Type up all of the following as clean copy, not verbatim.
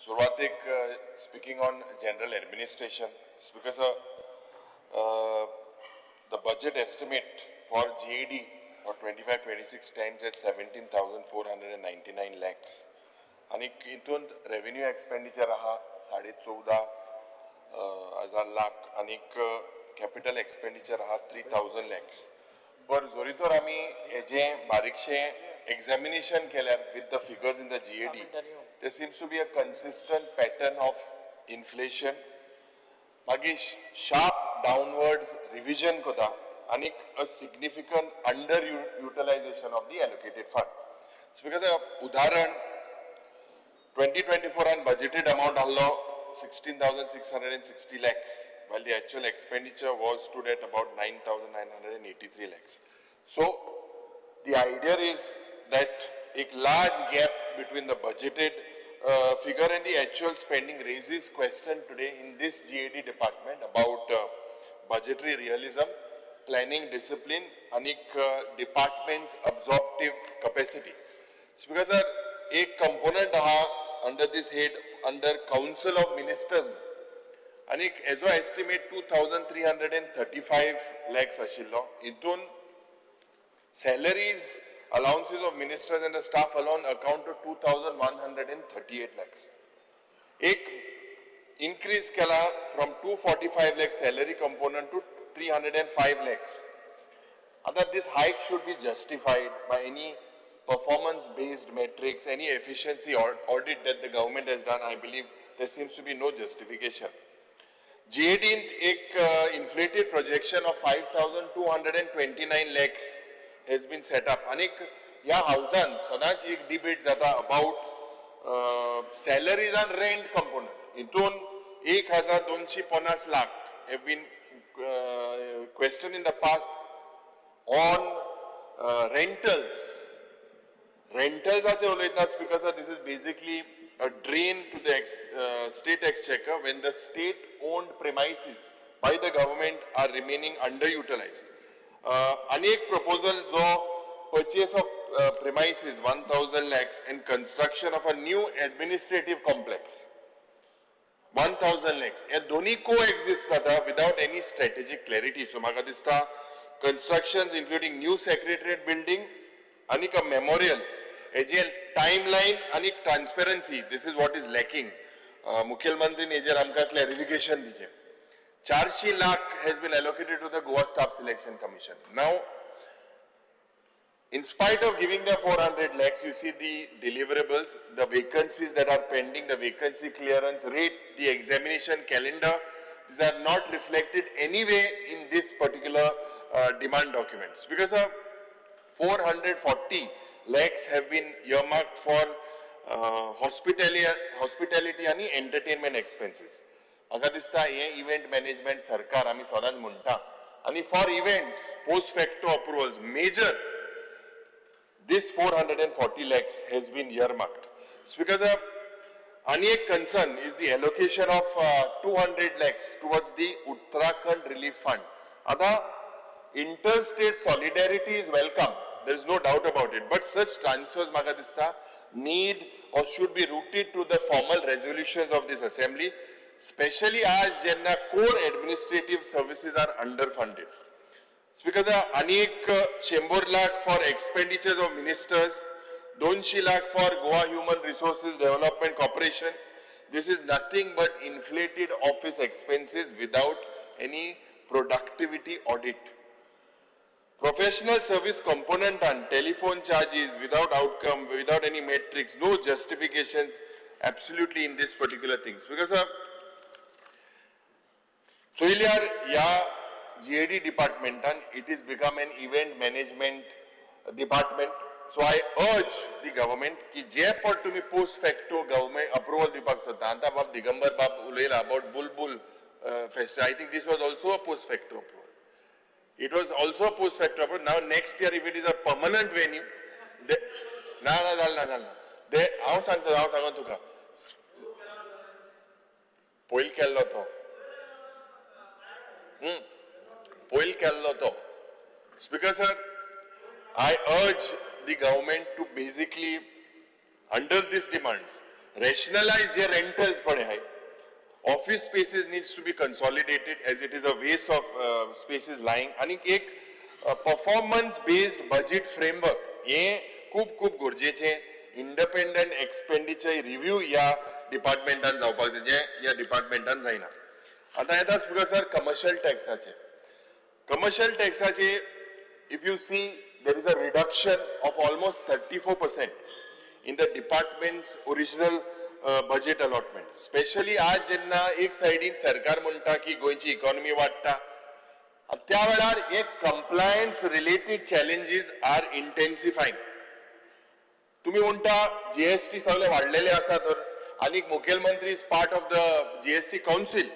सुरुवातीक speaking on general administration, because the budget estimate for GAD for 25-26 stands at 17,499 lakhs. आणि इथून revenue expenditure आहा 14,500 लाख आणि capital expenditure आहा 3,000 lakhs. पर जोरी तर आम्ही हेजे बारीकशे examination केल्यार with the figures in the GAD, there seems to be a consistent pattern of inflation. मागी sharp downwards revision कोता आणि a significant underutilization of the allocated fund. So because उदाहरण 2024 and budgeted amount allo 16,660 lakhs, while the actual expenditure was stood at about 9,983 lakhs. So the idea is that a large gap between the budgeted figure and the actual spending raises question today in this GAD department about budgetary realism, planning discipline, and department's absorptive capacity. So because a component under this head, under Council of Ministers, and as I estimate 2,335 lakhs ashillo, intun salaries, allowances of ministers and the staff alone account to 2,138 lakhs. Ek increase kala from 245 lakhs salary component to 305 lakhs. Other this hike should be justified by any performance-based metrics, any efficiency audit that the government has done. I believe there seems to be no justification. GAD inflated projection of 5,229 lakhs has been set up. Anik ya housan sadach ek debate zata about salaries and rent component. Itun 1,250 lakh have been questioned in the past on rentals. Rentals are because this is basically a drain to the state exchequer when the state-owned premises by the government are remaining underutilized. Anek proposal jo purchase of premises 1,000 lakhs and construction of a new administrative complex 1,000 lakhs. Ye doni coexist without any strategic clarity. So maga dista constructions including new secretariat building, anik a memorial, agile timeline, anik transparency. This is what is lacking. Mukhil Mantri ne ejer amka clarification dije. 400 lakh has been allocated to the Goa Staff Selection Commission. Now, in spite of giving them 400 lakhs, you see the deliverables, the vacancies that are pending, the vacancy clearance rate, the examination calendar. These are not reflected anyway in this particular demand documents, because 440 lakhs have been earmarked for hospitality and entertainment expenses. Aga dista ye event management sarkar ami sodan munta and for events post facto approvals major this 440 lakhs has been earmarked. It's because a concern is the allocation of 200 lakhs towards the Uttarakhand Relief Fund. Other interstate solidarity is welcome. There is no doubt about it. But such transfers, Magadista, need or should be rooted to the formal resolutions of this assembly, especially as Jenna core administrative services are underfunded. It's because Anik 100 lakh for expenditures of ministers, 200 lakh for Goa Human Resources Development Corporation. This is nothing but inflated office expenses without any productivity audit. Professional service component and telephone charges without outcome, without any metrics, no justifications absolutely in this particular things. Because Soiliar ya GAD department and it is become an event management department. So I urge the government ki je par tumi post facto government approval dipak sakta. Anta bab Digambar bab ulela about Bulbul festival. I think this was also a post facto approval. It was also a post facto approval. Now next year if it is a permanent venue, they how sangan tuka poil kello to. Poil kello to. Speaker sir, I urge the government to basically, under these demands, rationalize the rentals पड़े हैं. Office spaces needs to be consolidated as it is a waste of spaces lying. आणि एक performance based budget framework ये खूप गरजेचे. Independent expenditure review या डिपार्टमेंटान जावपाक जाय या डिपार्टमेंटान जायना. आता येता स्पीकर सर कमर्शियल टॅक्साचे. कमर्शियल टॅक्साचे if you see there is a reduction of almost 34% in the department's original budget allotment. Especially आज जेन्ना एक साइडीन सरकार म्हणटा की गोंयची इकॉनॉमी वाडटा त्या वेळार एक compliance related challenges are intensifying. तुम्ही म्हणता जीएसटी सगळे वाढलेले आसा तर आणि मुख्यमंत्री is part of the GST council.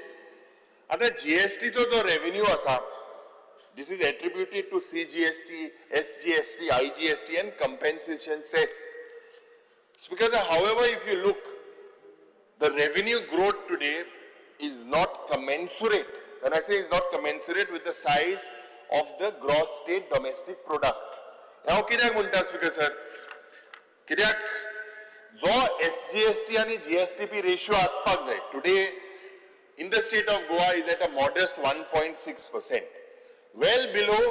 आता जीएसटीचो जो रेव्हेन्यू आसा this is attributed to CGST, SGST, IGST and compensation cess. It's because however if you look, the revenue growth today is not commensurate. When I say is not commensurate with the size of the gross state domestic product. Now कित्याक म्हणटा speaker sir? कित्याक जो SGST आणि GSTP ratio आसपाक जाय today in the state of Goa is at a modest 1.6%. Well below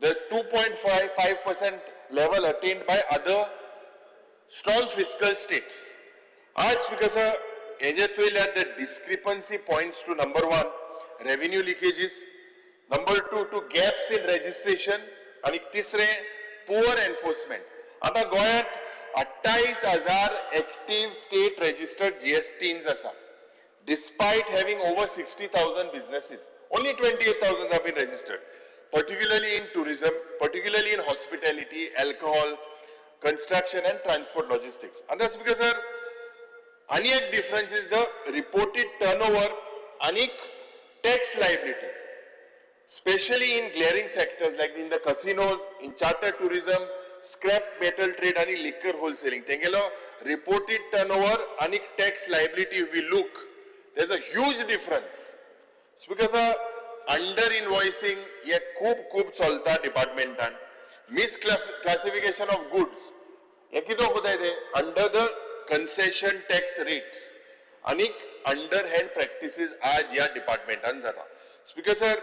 the 2.55% level attained by other strong fiscal states. As because the discrepancy points to number one, revenue leakages, number two, to gaps in registration, and tisre, poor enforcement. आता गोयात 28,000 active state registered GSTs asa. Despite having over 60,000 businesses, only 28,000 have been registered, particularly in tourism, particularly in hospitality, alcohol, construction and transport logistics. And that's because sir, anik difference is the reported turnover, anik tax liability, especially in glaring sectors like in the casinos, in charter tourism, scrap metal trade and liquor wholesaling. Tengelo reported turnover, anik tax liability, if we look, there's a huge difference. It's because under invoicing ye खूप चलता डिपार्टमेंटान. Misclassification of goods ये कितो होता है under the concession tax rates आणि underhand practices आज या डिपार्टमेंटान जाता. Speaker sir,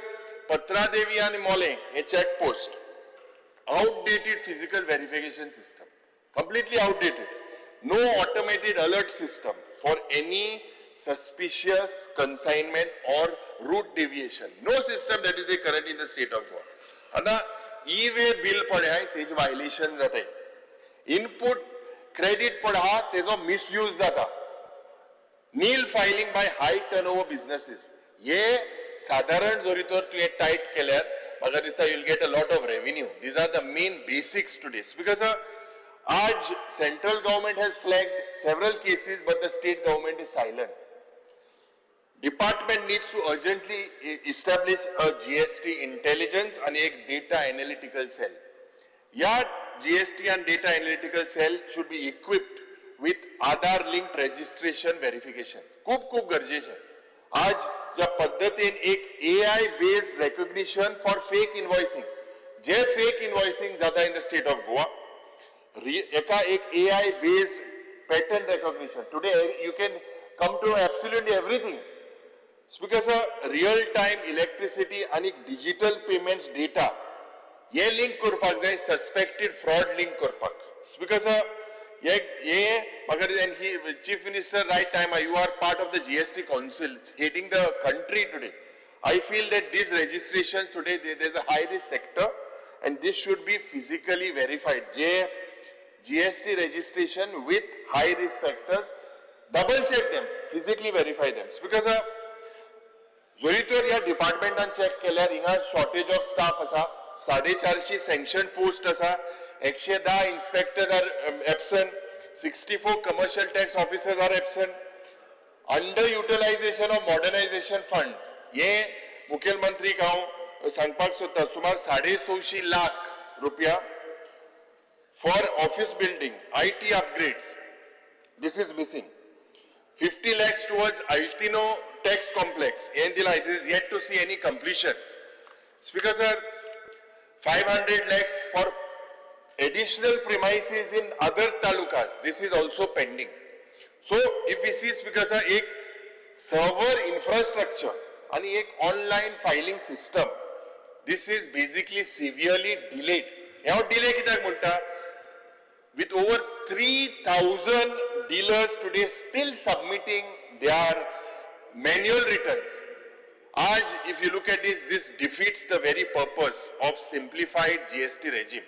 Patradevi आणि मोले हे check post outdated physical verification system, completely outdated. No automated alert system for any suspicious consignment or route deviation. No system that is current in the state of Goa. Ana e-way bill padha tej violation jata. Input credit padha tejo misuse jata. Nil filing by high turnover businesses. Ye sadharan joritor tu tight keller maga dista you'll get a lot of revenue. These are the main basics today. Because आज central government has flagged several cases but the state government is silent. Department needs to urgently establish a GST intelligence and a data analytical cell. Yeah, GST and data analytical cell should be equipped with Aadhaar linked registration verifications. खूप गरजेचे है. आज ज्या पद्धतीन एक AI based recognition for fake invoicing, जे fake invoicing जाता in the state of Goa, एका एक AI based pattern recognition. Today you can come to absolutely everything. It's because real time electricity and digital payments data ye link करपाक जाय suspected fraud link करपाक. It's because and he chief minister right time you are part of the GST council heading the country today. I feel that these registrations today there's a high risk sector and this should be physically verified. GST registration with high risk sectors, double check them, physically verify them. It's because जोरीतोर या डिपार्टमेंटान check केल्यार हिंगा shortage of staff आसा, 450 sanction post आसा, 110 inspectors are absent, 64 commercial tax officers are absent, under utilization of modernization funds हे मुखेलमंत्रीक हांव सांगपाक सोदता सुमार 650 लाख रुपया for office building, IT upgrades. This is missing. 50 lakhs towards Altino tax complex. This is yet to see any completion. Speaker sir, 500 lakhs for additional premises in other talukas. This is also pending. So if we see Speaker sir, एक server infrastructure आणि एक online filing system, this is basically severely delayed. ह्या delay कित्याक म्हणटा? With over 3,000 dealers today still submitting their manual returns. Aj, if you look at this defeats the very purpose of simplified GST regime.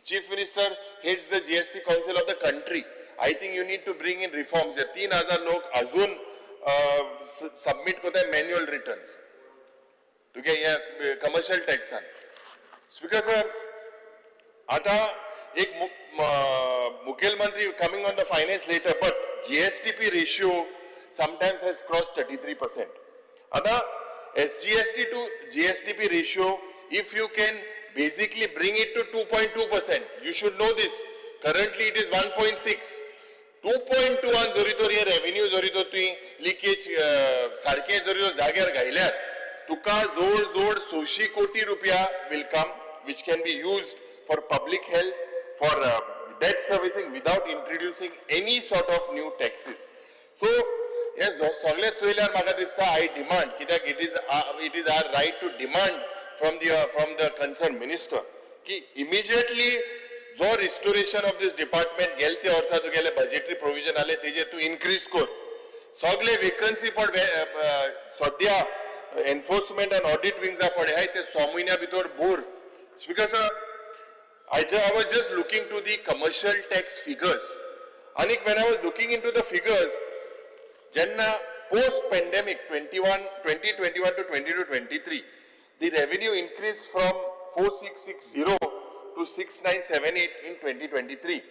Chief Minister heads the GST Council of the country. I think you need to bring in reforms. 3,000 लोग अजून submit करता है manual returns. तो क्या ये commercial tax आहे? Speaker sir, आता एक मुख्यमंत्री coming on the finance later, but GSTP ratio sometimes has crossed 33%. आता SGST to GSTP ratio, if you can basically bring it to 2.2%, you should know this. Currently it is 1.6. 2.2 on जरी तो ये revenue जरी तो तुई leakage सारखे जरी तो जाग्यार घायल्यार तुका जोड 100 कोटी रुपया will come, which can be used for public health, for debt servicing without introducing any sort of new taxes. So yes, सगळे चोयल्यार म्हाका दिसता I demand कित्याक it is our right to demand from the concerned minister कि immediately जो restoration of this department गेलते वर्सा तुगेले budgetary provision आले तेजे तू increase कर सगळे vacancy पड सध्या enforcement and audit wings पडे हाय ते 6 महिन्या भितर भर. Speaker sir, I was just looking to the commercial tax figures. Anik, when I was looking into the figures, Janna post-pandemic 2021 to 22-23, the revenue increased from 4660 to 6978 in 2023.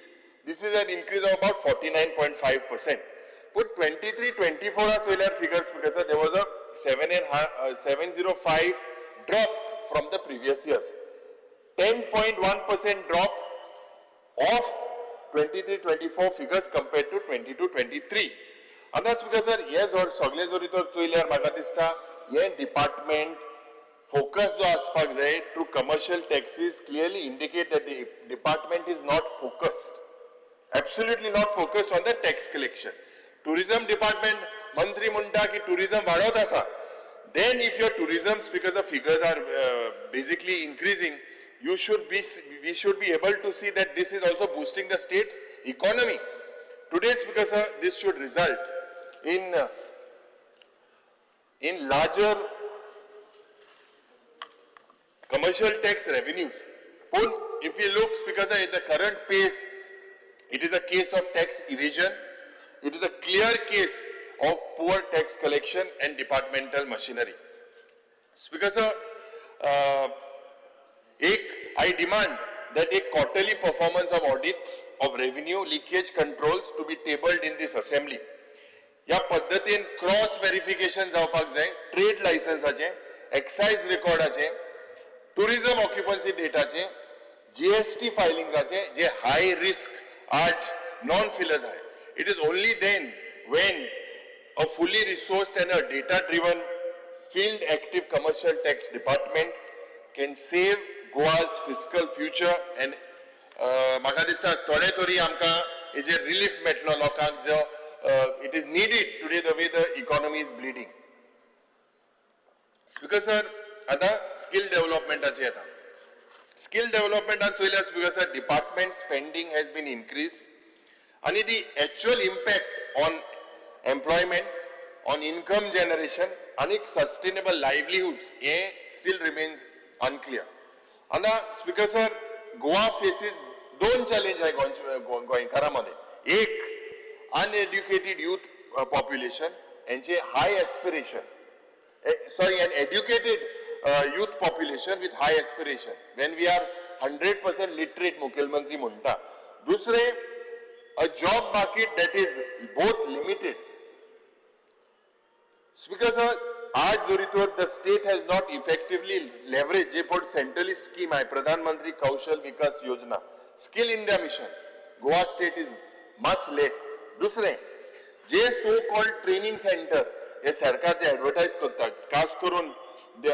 This is an increase of about 49.5%. Put 23-24 figures because there was a 705 drop from the previous years. 10.1% drop of 23-24 figures compared to 22-23. And that's because yes, or sagle jori to choilyar म्हाका दिसता हे department focus जो आसपाक जाय to commercial taxes clearly indicate that the department is not focused, absolutely not focused on the tax collection. Tourism department मंत्री म्हणटा की tourism वाडत आसा. Then if your tourism because the figures are basically increasing, we should be able to see that this is also boosting the state's economy. Today, because this should result in larger commercial tax revenues. If you look, because at the current pace, it is a case of tax evasion. It is a clear case of poor tax collection and departmental machinery. Because I demand that a quarterly performance of audits of revenue leakage controls to be tabled in this assembly. या पद्धतीन cross verification जावपाक जाय trade लायसन्साचे, excise रेकॉर्डाचे, tourism occupancy डेटाचे, GST फायलिंग्साचे जे high risk आज नॉन फिलर्स आहे. It is only then when a fully resourced and a data-driven field active commercial tax department can save Goa's fiscal future and म्हाका दिसता थोडे तरी आमकां हेजे रिलीफ मेळटलो लोकांक जो it is needed today the way the economy is bleeding. Speaker sir, आता skill development येता. Skill development चोयल्यार speaker sir, department spending has been increased and the actual impact on employment, on income generation and sustainable livelihoods still remains unclear. And speaker sir, Goa faces दोन challenge आहे गोंयकारांमध्ये. एक, uneducated youth population and high aspiration. An educated youth population with high aspiration. When we are 100% literate, Mukhyamantri म्हणता. दुसरे, a job market that is both limited. Speaker sir, आज जरी तो the state has not effectively leveraged जे पण centrally scheme आहे प्रधानमंत्री कौशल विकास योजना, skill India mission, Goa state is much less. दुसरे, जे so called training center हे सरकार जे advertise करतात, खास करून they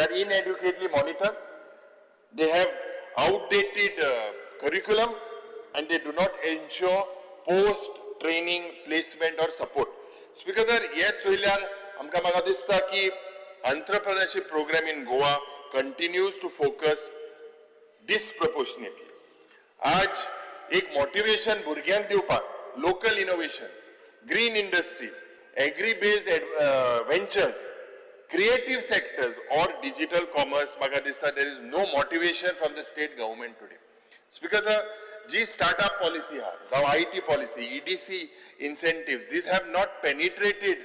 are inadequately monitored, they have outdated curriculum and they do not ensure post training, placement or support. Speaker sir, ये चोयल्यार आमकां म्हाका दिसता की entrepreneurship program in Goa continues to focus disproportionately. आज एक motivation भुरग्यांक दिवपाक local innovation, green industries, agri-based ventures, creative sectors or digital commerce, म्हाका दिसता there is no motivation from the state government today. Speaker sir, G startup policy ha, now IT policy, EDC incentives, these have not penetrated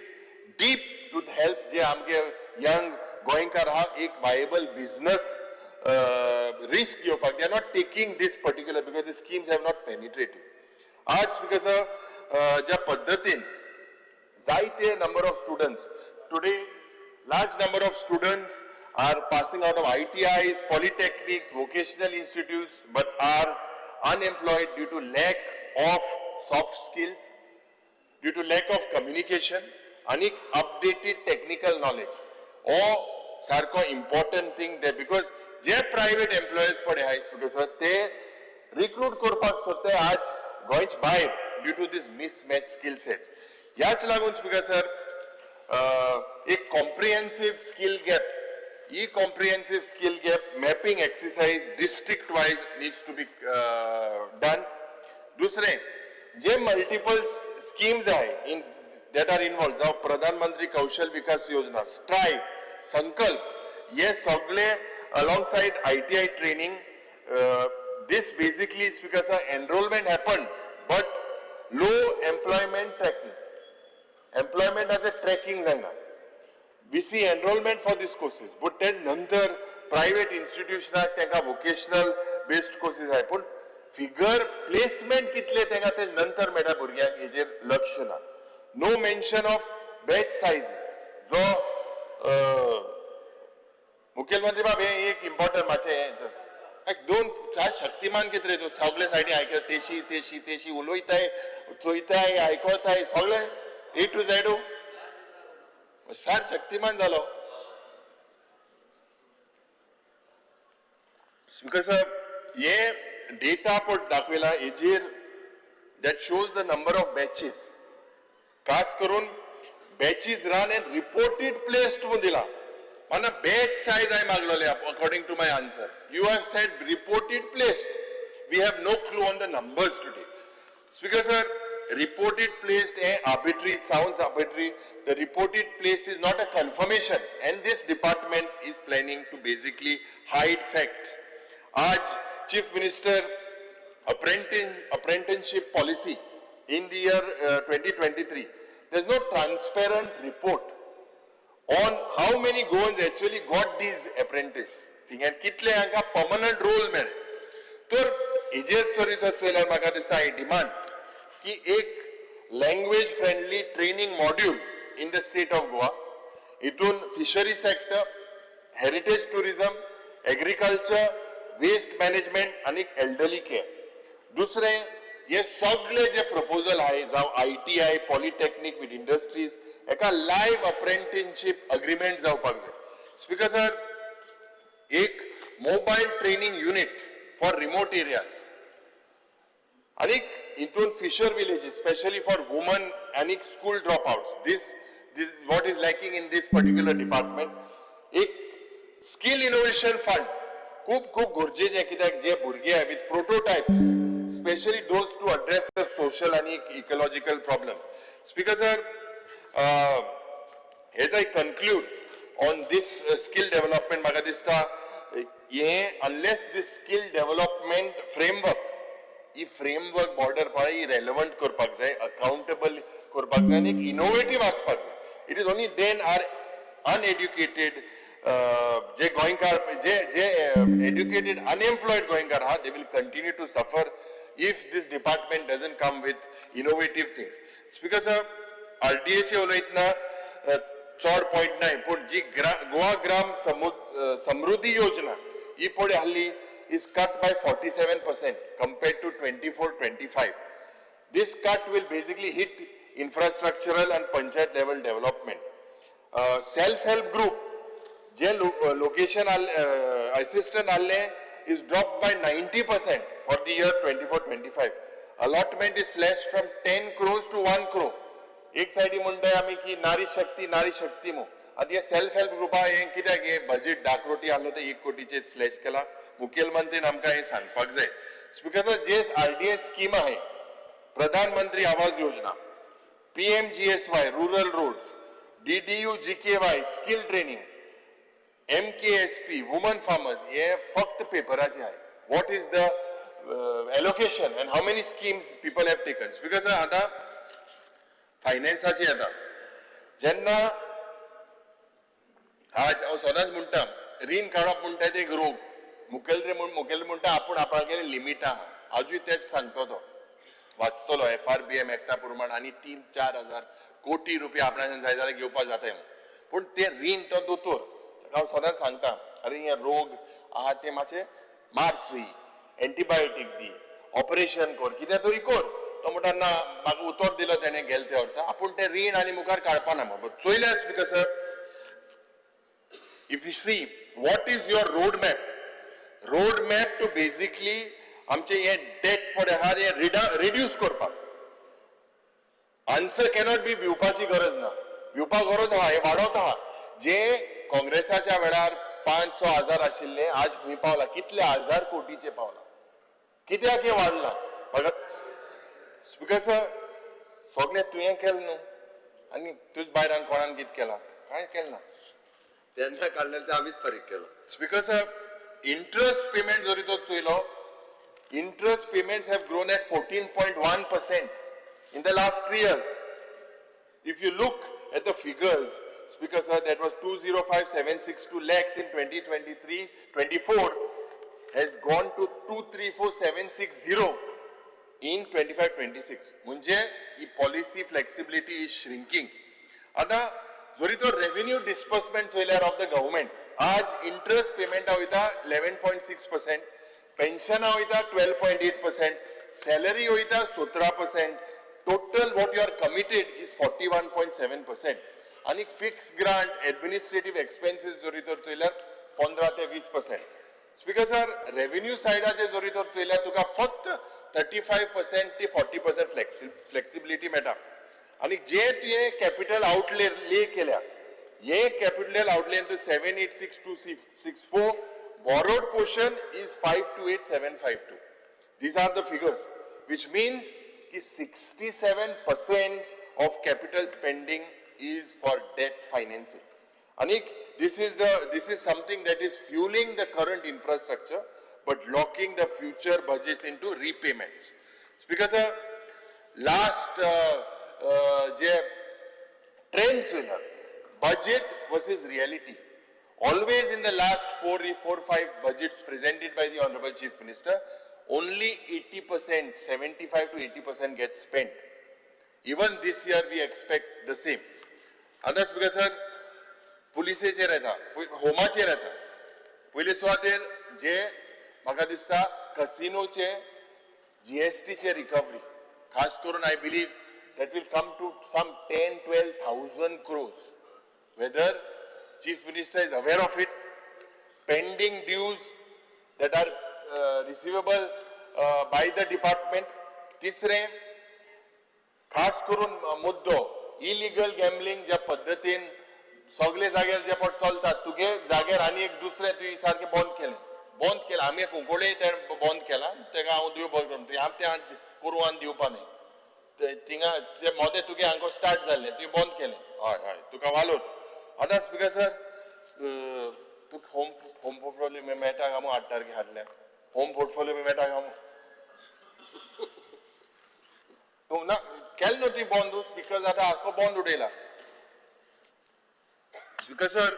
deep to help जे आमगे young गोयंकार हा एक viable business risk घेवपाक. They are not taking this particular because the schemes have not penetrated. आज Speaker sir, ज्या पद्धतीन जायते number of students today, large number of students are passing out of ITIs, polytechnics, vocational institutes, but are unemployed due to lack of soft skills, due to lack of communication, and updated technical knowledge. Or sarko important thing there because जे private employers पडे हाय because ते recruit करपाक सोदता आज गोंयच भायर due to this mismatched skill sets. याच लागून speaker sir, a comprehensive skill gap, comprehensive skill gap mapping exercise district wise needs to be done. दूसरे जे multiple schemes are in that are involved, जाव प्रधान मंत्री कौशल विकास योजना, स्ट्राइव, संकल्प, ये सगळे alongside ITI training, this basically is because enrollment happens, but low employment tracking. Employment as a tracking जायना. We see enrollment for these courses, but तेज नंतर private institutions तेंका vocational based courses आहे, पण figure placement कितले तेंका तेज नंतर मेळटा भुरग्यांक हेजेर लक्ष ना. No mention of batch sizes. जो मुखेलमंत्री बाब हे एक इम्पॉर्टंट माचे एक दोन शक्तिमान कितले तो सगळे सायडी आयकता तेशी तेशी तेशी उलोयताय चोयताय आयकोताय सगळे A to Z सार शक्तिमान जालो. बिकॉज हे डेटा पण दाखयला हेजेर that shows the number of batches. खास करून batches run and reported placed म्हणून दिला. On a batch size I maglole according to my answer. You have said reported placed. We have no clue on the numbers today. Speaker sir, reported placed arbitrary, it sounds arbitrary. The reported place is not a confirmation and this department is planning to basically hide facts. Aj Chief Minister apprenticeship policy in the year 2023. There is no transparent report on how many Goans actually got these apprentice thing and कितले हांका permanent role मेळे. तर हेजेर चोरीचो चोयल्यार म्हाका दिसता ही demand की एक language friendly training module in the state of Goa. हितून fishery sector, heritage tourism, agriculture, waste management आणि elderly care. दुसरे हे सगळे जे proposal आहे जाव ITI, polytechnic with industries एका लाइव अप्रेंटिसशिप अग्रीमेंट जावपाक जाय. स्पीकर सर, एक mobile training unit for remote areas आणि हितून fisher villages specially for women आणि school drop outs. This what is lacking in this particular department. एक skill innovation fund खूप खूप गरजेचें कित्याक जे भुरगे with prototypes specially those to address the social आणि ecological problem. Speaker sir, as I conclude on this skill development, म्हाका दिसता unless this skill development framework, he framework border पळय relevant करपाक जाय, accountable करपाक जाय आणि innovative आसपाक जाय. It is only then our uneducated जे गोंयकार जे educated unemployed गोंयकार हा, they will continue to suffer if this department doesn't come with innovative things. Speaker sir, RDA उलयतना चड पॉइंट नाही, पण जी गोवा ग्राम समृद्धी योजना ही पळय हल्ली is cut by 47% compared to 24-25. This cut will basically hit infrastructural and panchayat level development. Self-help group, जे location assistant आले is dropped by 90% for the year 24-25. allotment is slashed from 10 crores to 1 crore. एक साइडी म्हणटाय आमी की नारी शक्ती मो आतां हे self help ग्रुपा हे कित्याक हे बजेट डाकरोटी आहलो ते 1 कोटीचे स्लॅश केला मुखेलमंत्रीन आमकां हे सांगपाक जाय बिकॉज जे आरडीए स्कीम आहे Pradhan Mantri Awas Yojana PMGSY rural roads DDU GKY skill training MKSP, women farmers, ये फक्त पेपराचे आहे. What is the allocation and how many schemes people have taken? Because आता फायनान्साची आता जेन्ना आज हांव सदांच म्हणटा रीण काडप म्हणटा ते एक रोग मुखेलमंत्री म्हणटा आपूण आपणागेर लिमीट आहा आजूय तेच सांगतो तो वाचतलो FRBM एक्टा प्रमाण आनी 3-4 हजार कोटी रुपया आपणाक जाय जाल्यार घेवपाक जाताय पूण ते रीण तो दोतोर हांव सदांच सांगता अरे हे रोग आहा ते मातशे मार सुई एंटीबायोटीक दी ऑपरेशन कर कितें तरी कर तो म्हणटा ना म्हाका उतर दिलो तेणें गेले त्या वर्सा आपूण ते रीण आनी मुखार काडपाना म्हणून चोयल्यास because if you see what is your road map to basically आमचे हे डेट पडे आहा हे रिड्यूस करपाक आन्सर कॅनॉट बी भिवपाची गरज ना भिवपाक गरज आहा हे वाडोवता आहा जे काँग्रेसाच्या वेळार 500 हजार आशिल्ले आज खंय पावला कितले हजार कोटीचे पावला कित्याक हे वाडला बिकॉज सगळें तुवें केलें न्हू आनी तुज भायल्यान कोणान कितें केला कांय केलें ना तेन्ना काडलें ते आमीच फारीक केलो बिकॉज इंटरेस्ट पेमेंट जरी तो चोयलो interest payments have grown at 14.1% in the last 3 years. If you look at the figures, Speaker sir, that was 205,762 lakhs in 2023-24 has gone to 234,760 in 25-26. म्हणजे ही policy flexibility is shrinking. आता जरी तो revenue disbursement चोयल्यार of the government, आज interest payment वयता 11.6%, pension वयता 12.8%, salary वयता 17%, total what you are committed is 41.7%. आणि fixed grant administrative expenses जरी तर चोयल्यार 15 ते 20%. Speaker sir, revenue साइडाचे जरी तर चोयल्यार तुका फक्त 35% ते 40% flexibility मेळटा. आणि जे तुये capital outlay ले केल्या ये capital outlay into 786,264 borrowed portion is 528,752. These are the figures, which means कि 67% of capital spending is for debt financing. Anik, this is something that is fueling the current infrastructure, but locking the future budgets into repayments. Speaker sir, last je trends here, budget versus reality. Always in the last 4-5 budgets presented by the Honorable Chief Minister, only 80%, 75 to 80% gets spent. Even this year we expect the same. Other Speaker sir, पुलिसेचेर येता, होमाचेर येता. पयले सुवातेर जे म्हाका दिसता कसिनोचे GSTचे recovery, खास करून I believe that will come to some 10-12,000 crores. Whether Chief Minister is aware of it, pending dues that are receivable by the department. तिसरे खास करून मुद्दो इलिगल गॅम्बलिंग ज्या पद्धतीन सगळे जाग्यार जे पट चलतात तुगे जाग्यार आनी एक दुसरे तुवें सारकें बंद केलें आमी कुंकोळे ते बंद केला तेका हांव दिव बंद करून हांव ते पुरवान दिवपा न्ही थिंगा ते मोदे तुगे हांगा स्टार्ट जाल्ले तुवें बंद केलें हय तुका वालोर आतां स्पिकर सर तुका होम पोर्टफोलियो मेळटा काय मग 8 तारखे हाडल्या होम पोर्टफोलियो मेळटा काय मग तू ना केल न्हू ती बंद स्पिकर आतां आख्खो बंद उडयला स्पिकर सर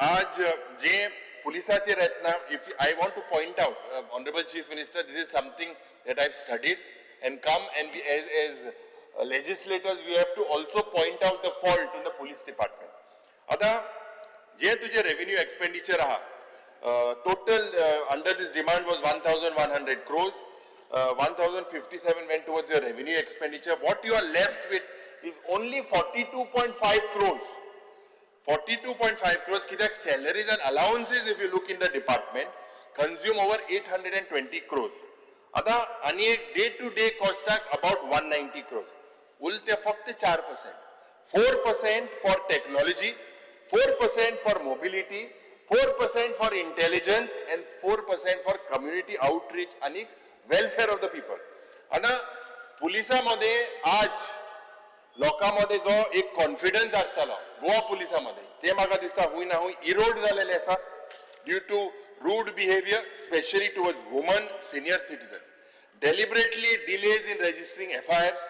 आज जे पुलिसाचेर येतना if I want two point out honourable chief minister this is something that I've studied and come and we, as legislators we have to also point out the fault in the police department. आता जे तुझे revenue expenditure आहा total under this demand was 1,100 crores. 1,057 went towards your revenue expenditure. What you are left with is only 42.5 crores. 42.5 crores. Kidak salaries and allowances, if you look in the department, consume over 820 crores. आता आणि एक day to day कॉस्टाक about 190 crores. उरते फक्त 4%. 4% for technology, 4% for mobility, 4% for intelligence and 4% for community outreach आणि welfare of the people. आता पोलिसांमध्ये आज लोकांमध्ये जो एक कॉन्फिडन्स असताना गोवा पुलिसांमध्ये ते म्हाका दिसता हुंय ना हुंय इरोड जालेले आसा due to rude behaviour specially towards woman senior citizen deliberately delays in registering FIRs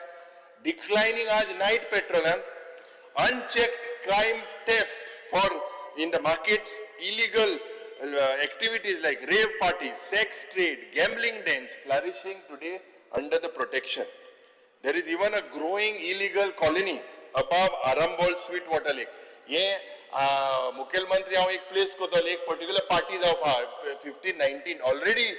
declining आज night patrol unchecked crime theft for in the markets illegal activities like rave parties sex trade gambling dens flourishing today under the protection. There is even a growing illegal colony above Arambol Sweetwater Lake. ये मुख्यमंत्री हांव एक place कोतलो एक particular party जावपाक 15-19 already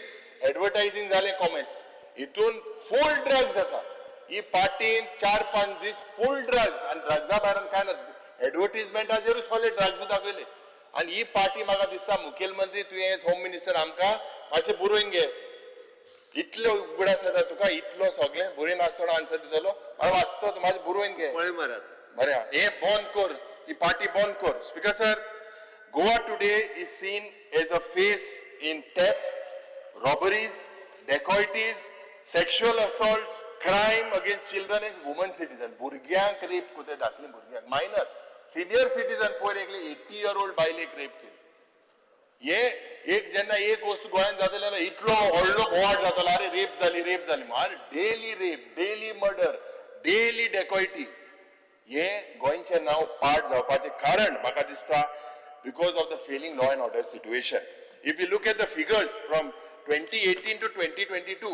एडवर्टायझिंग जालें commerce हितून फुल drugs आसा ही पार्टीन 4-5 दीस फुल drugs आणि ड्रग्सा भायर काय ना एडवर्टायझमेंटाचेरूच सगळे ड्रग्स दाखयले आणि ही पार्टी म्हाका दिसता मुख्यमंत्री तुवें होम मिनिस्टर आमकां मातशें बरोवन घे इतलो उगडास येता तुका इतलो सगळें बरें नासतना आन्सर दितलो हांव वाचतो तूं म्हाजें बरोवन घे पळय मारात बरें हे बंद कर ही पार्टी बंद कर speaker sir Goa today is seen as a face in theft robberies dacoities sexual assaults crime against children and women citizen भुरग्यांक रेप कोते धाकली भुरग्यांक मायनर सिनियर सिटीजन पयर एकली 80-year-old बायलेक रेप केली हे एक जेन्ना एक वस्तू गोंयांत जातले ना इतलो व्हडलो बोवाड जातलो अरे रेप जाली मार daily rape daily murder daily dacoity हे गोंयचे नांव पाड जावपाचे कारण म्हाका दिसता because of the failing law and order situation if you look at the figures from 2018 to 2022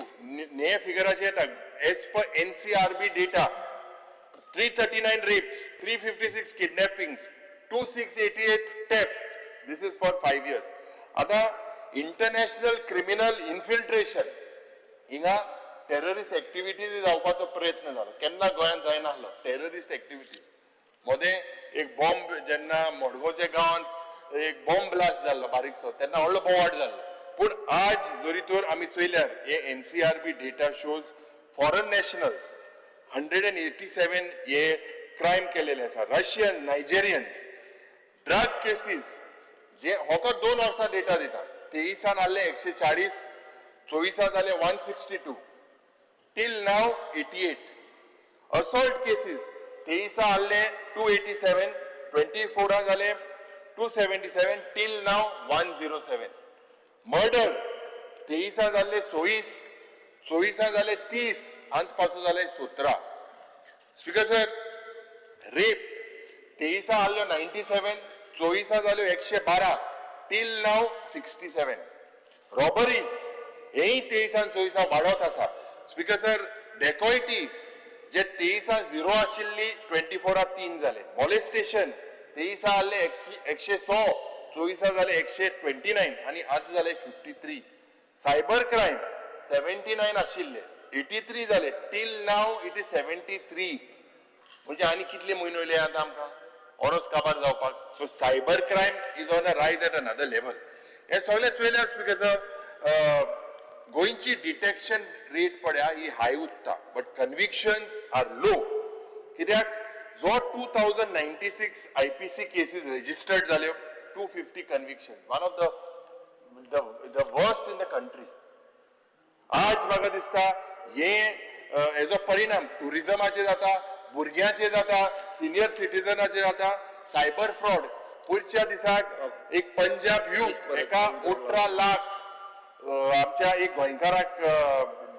नये फिगराचे येता as per NCRB data 339 rapes 356 kidnappings 2688 thefts this is for 5 years आता इंटरनॅशनल क्रिमिनल इन्फिल्ट्रेशन हिंगा टेररिस्ट एक्टिविटीज जावपाचो प्रयत्न जालो केन्ना गोंयांत जायनासलो terrorist activities मध्ये एक बॉम्ब जेन्ना मडगांवच्या गांवांत एक बॉम्ब ब्लास्ट जाल्लो बारीकसो तेन्ना व्हडलो बोवाड जाल्लो पूण आज जरी तर आमी चोयल्यार हे NCRB data shows foreign nationals 187 हे क्रायम केलेले आसा रशियन नायजेरियन्स ड्रग केसीस जे होको 2 वर्सां डेटा दिता 23 आहले 140 24 जाले 162 टिल नाव 88 असॉल्ट केसीस 23 आहले 287 24 जाले 277 टिल नाव 107 मर्डर 23 जाले 24 जाले 30 अंत पासून जाले 17 स्पीकर सर रेप 23 आहलो 97 24 जाल्यो 112 टिल नाव 67 रॉबरीज हेय 23 आणि 24 वाडत आसा स्पीकर सर डेकॉयटी जे 23 0 आशिल्ली 24 3 जाले मॉलेस्टेशन 23 आहले 106 24 जाले 129 आणि आज जाले 53 सायबर क्राईम 79 आशिल्ले 83 जाले टिल नाव इट इज 73 म्हणजे आणि कितले म्हयने उरले आता आमकां ओरोस काबार जावपाक so cyber crime is on a रायज एट अनदर लेवल हे सगळे चोयल्यार स्पीकर गोंयची डिटेक्शन रेट पळया ही हाय उत्ता बट कन्विक्शन्स आर लो कित्याक जो 2096 IPC केसीस रजिस्टर्ड जाल्यो 250 convictions one of the worst in the country आज म्हाका दिसता हे हेजो परिणाम टुरिझमाचेर जाता भुरग्यांचेर जाता सिनियर सिटीजनाचेर जाता सायबर फ्रॉड पुढच्या दिसाक एक पंजाब यूथ एका 18 लाख आमच्या एक गोंयकाराक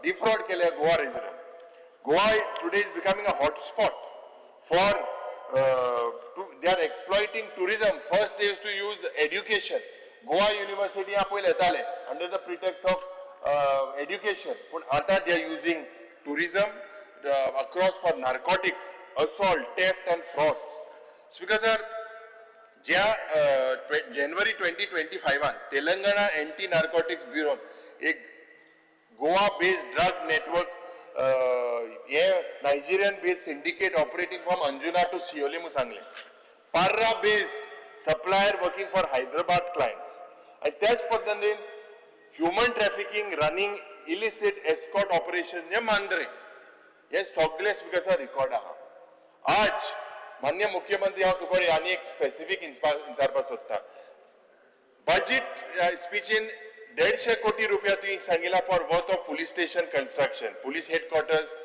डिफ्रॉड केले Goa resident Goa today is becoming a hotspot for they are exploiting tourism first is to use education goa university ha पहिले येताले under the pretext of education पण आता they are using tourism across for narcotics assault theft and fraud speaker sir ज्या जानेवारी 2025 Telangana anti narcotics bureau एक Goa based drug network Nigerian based syndicate operating from Anjuna to Siolim म्हणून सांगले Parra based supplier working for Hyderabad clients आणि त्याच पद्धतीन human trafficking running illicit escort operation जे मांद्रे हे सगळे स्पीकरचा रिकॉर्ड आहा आज मान्य मुख्यमंत्री हांव तुका आनी एक स्पेसिफिक विचारपाक सोदता बजेट स्पीच इन 150 कोटी रुपया तुवें सांगिल्ला for worth of police station construction police headquarters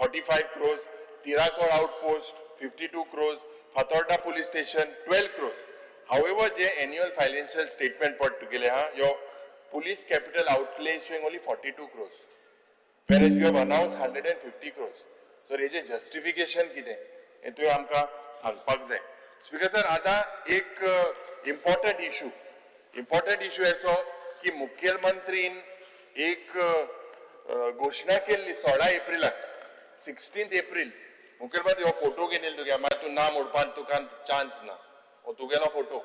45 crores Tiracol outpost 52 crores Fatorda police station 12 crores however जे एन्युअल फायनान्शियल स्टेटमेंट पड तुगेले हा यो police capital outlay showing only 42 crores whereas you have announced 150 crores so हेजे justification कितें हे तुवें आमकां सांगपाक जाय स्पीकर सर आता एक important issue असो की मुख्यमंत्रीन एक घोषणा केल्ली 16 एप्रिलाक 16 एप्रिल मुख्यमंत्री हो फोटो घेवन तुगे मागीर तूं नाम उडपाक तुका चान्स ना हो तुगेलो फोटो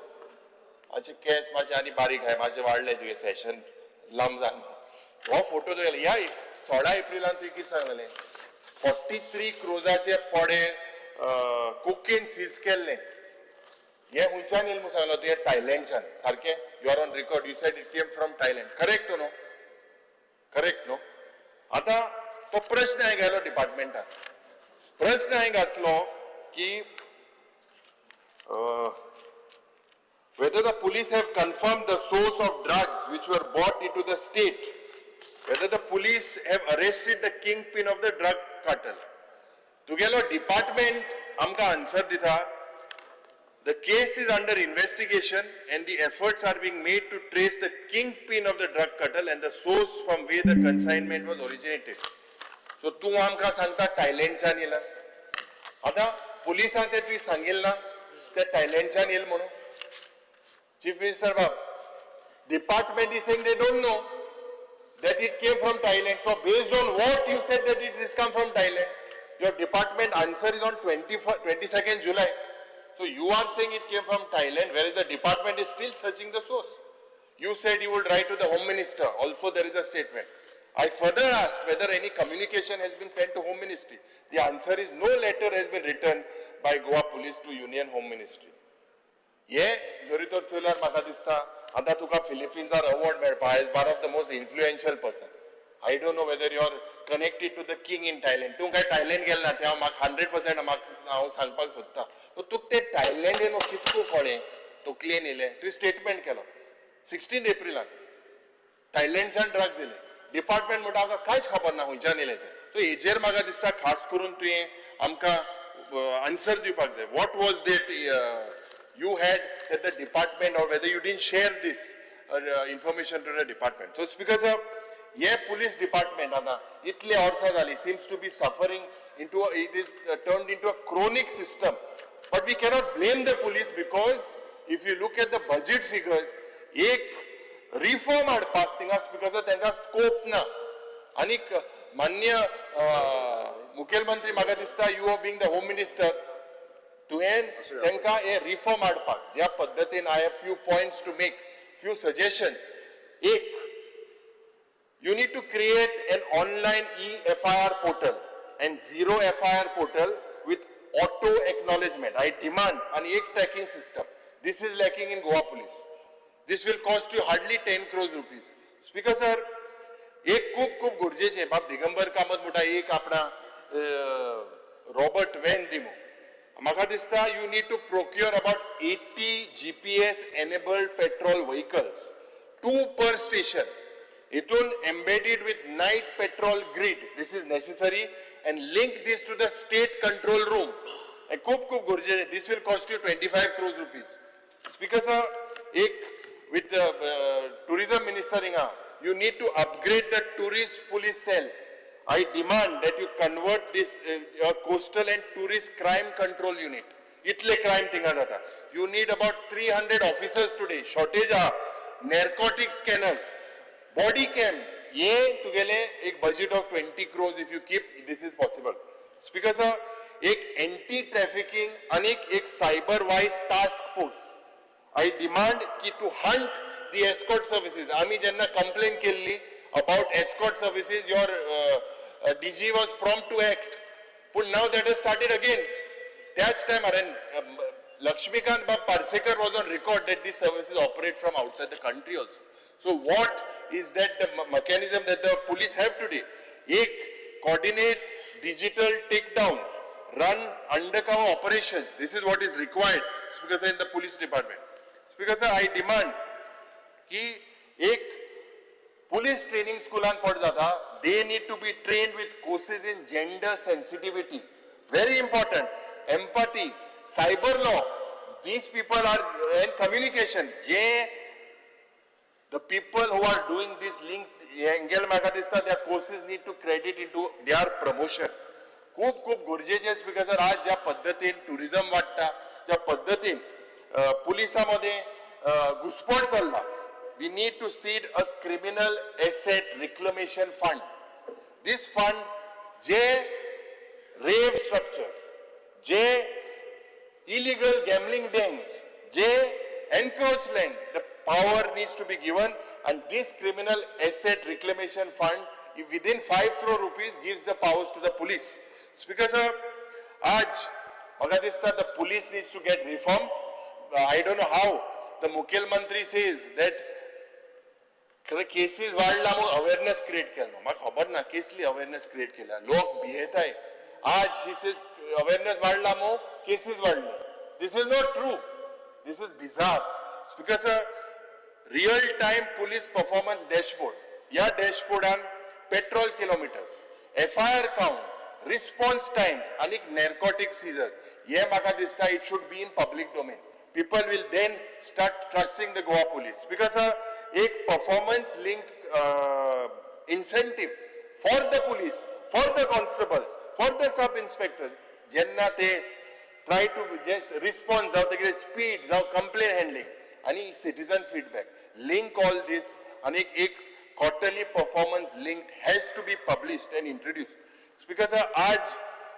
माझे केस माझे आनी बारीक आहे माझे वाढले तुगे सेशन लांब जावन हो फोटो तुगेलो ह्या 16 एप्रिलान तुवें कितें सांगलें 43 क्रोजाचे पडे कोकेन सीज केल्ले हे हुंयच्यान येयले म्हणून सांगलो तुवें थायलँडच्यान सारकें you are on record you said it came from Thailand correct न्हू आतां तो प्रश्न हांवें घालो डिपार्टमेंटान प्रश्न हांवें घातलो की whether the police have confirmed the source of drugs which were brought into the state, whether the police have arrested the kingpin of the drug cartel. Tugelo department amka answer dita. The case is under investigation and the efforts are being made to trace the kingpin of the drug cartel and the source from where the consignment was originated. So tu amka sangta Thailand chan yela. Ata police ante tu sangil na te Thailand chan yel mono. Chief Minister Bab, department is saying they don't know that it came from Thailand. So based on what you said that it has come from Thailand, your department answer is on 22nd July. So you are saying it came from Thailand, whereas the department is still searching the source. You said you would write to the Home Minister. Also there is a statement. I further asked whether any communication has been sent to Home Ministry. The answer is no letter has been written by Goa Police to Union Home Ministry. ये जरी तर थंयल्यार म्हाका दिसता आतां तुका फिलिपिन्सार award मेळपा as one of the most influential person I don't know whether you are connected to the king in Thailand तूं काय थायलँड गेल ना तेव्हा म्हाका 100% म्हाका हांव सांगपाक सोदता तुका ते थायलँडेन कितको कळ्ळें तकलेन येयलें तुवें स्टेटमेंट केलो 16 एप्रिलाक थायलँडच्यान ड्रग्स येयले डिपार्टमेंट म्हणटा आमकां कांयच खबर ना खंयच्यान येयलें तें सो हेजेर म्हाका दिसता खास करून तुवें आमकां आन्सर दिवपाक जाय वॉट वॉज देट you had that the department or whether you didn't share this information to the department. So Speaker sir, yeah, police department itle orsa gali seems to be suffering into it is turned into a chronic system. But we cannot blame the police because if you look at the budget figures, ek reform adpak tinga Speaker sir tenka scope na. Anik manya Mukhyamantri म्हाका दिसता you are being the Home Minister. तुवें तांकां हे reform हाडपाक ज्या पद्दतीन I have few points to make few suggestions एक you need to create an online EFIR portal and zero FIR portal with auto acknowledgement I demand आनी एक tracking system this is lacking in Goa police this will cost you hardly 10 crores rupees speaker sir एक खूब गरजेचें बाब दिगंबर कामत म्हणटा एक आपणा Robert van दिमो म्हाका दिसता you need to procure about 80 GPS enabled petrol vehicles 2 per station itun embedded with night patrol grid this is necessary and link this to the state control room and खूब गरजेचे this will cost you 25 crores rupees speaker sir ek with the tourism minister inga you need to upgrade the tourist police cell I demand that you convert this your coastal and tourist crime control unit. Itle crime thinga jata. You need about 300 officers today. Shortage narcotic scanners, body cams. Ye tugele ek budget of 20 crores if you keep this is possible. Speaker sir, ek anti-trafficking and ek cyber-wise task force. I demand ki to hunt the escort services. Ami jenna complaint kelli about escort services, your DG was prompt to act. But now that has started again. That time, Lakshmikant Parsekar was on record that these services operate from outside the country also. So what is that the mechanism that the police have today. एक coordinate digital takedown, run undercover operations. This is what is required, Speaker sir, in the police department. Speaker sir, I demand कि एक police training schoolan पढ़ जाता, they need to be trained with courses in gender sensitivity. Very important. Empathy, cyber law. These people are in communication. The people who are doing this link, Engel Magadista, their courses need to credit into their promotion. खूप गरजेचे speaker sir आज ज्या पद्धतीन tourism वाढता ज्या पद्धतीन पुलिसांमध्ये घुसपट चालला we need to seed a criminal asset reclamation fund. This fund जे rave structures, जे illegal gambling dens, जे encroach land, the power needs to be given, and this criminal asset reclamation fund within 5 crore rupees gives the powers to the police. Speaker sir, आज मला दिसता the police needs to get reformed. I don't know how the Mukhil Mantri says that cases वाढला मग awareness create केलं. मला खबर ना केसली awareness create केला. लोक भियेताय. आज he says awareness वाढला मग cases वाढले. This is not true. This is bizarre. Speaker sir, real time police performance dashboard. या dashboardan petrol kilometers, FIR count, response times, and narcotic seizures. Yeah, maka dista it should be in public domain. People will then start trusting the Goa police because a performance linked incentive for the police, for the constables, for the sub inspectors. Jenna they try to just respond, they speed, complaint handling, and citizen feedback. Link all this, and a quarterly performance linked has to be published and introduced. Because आज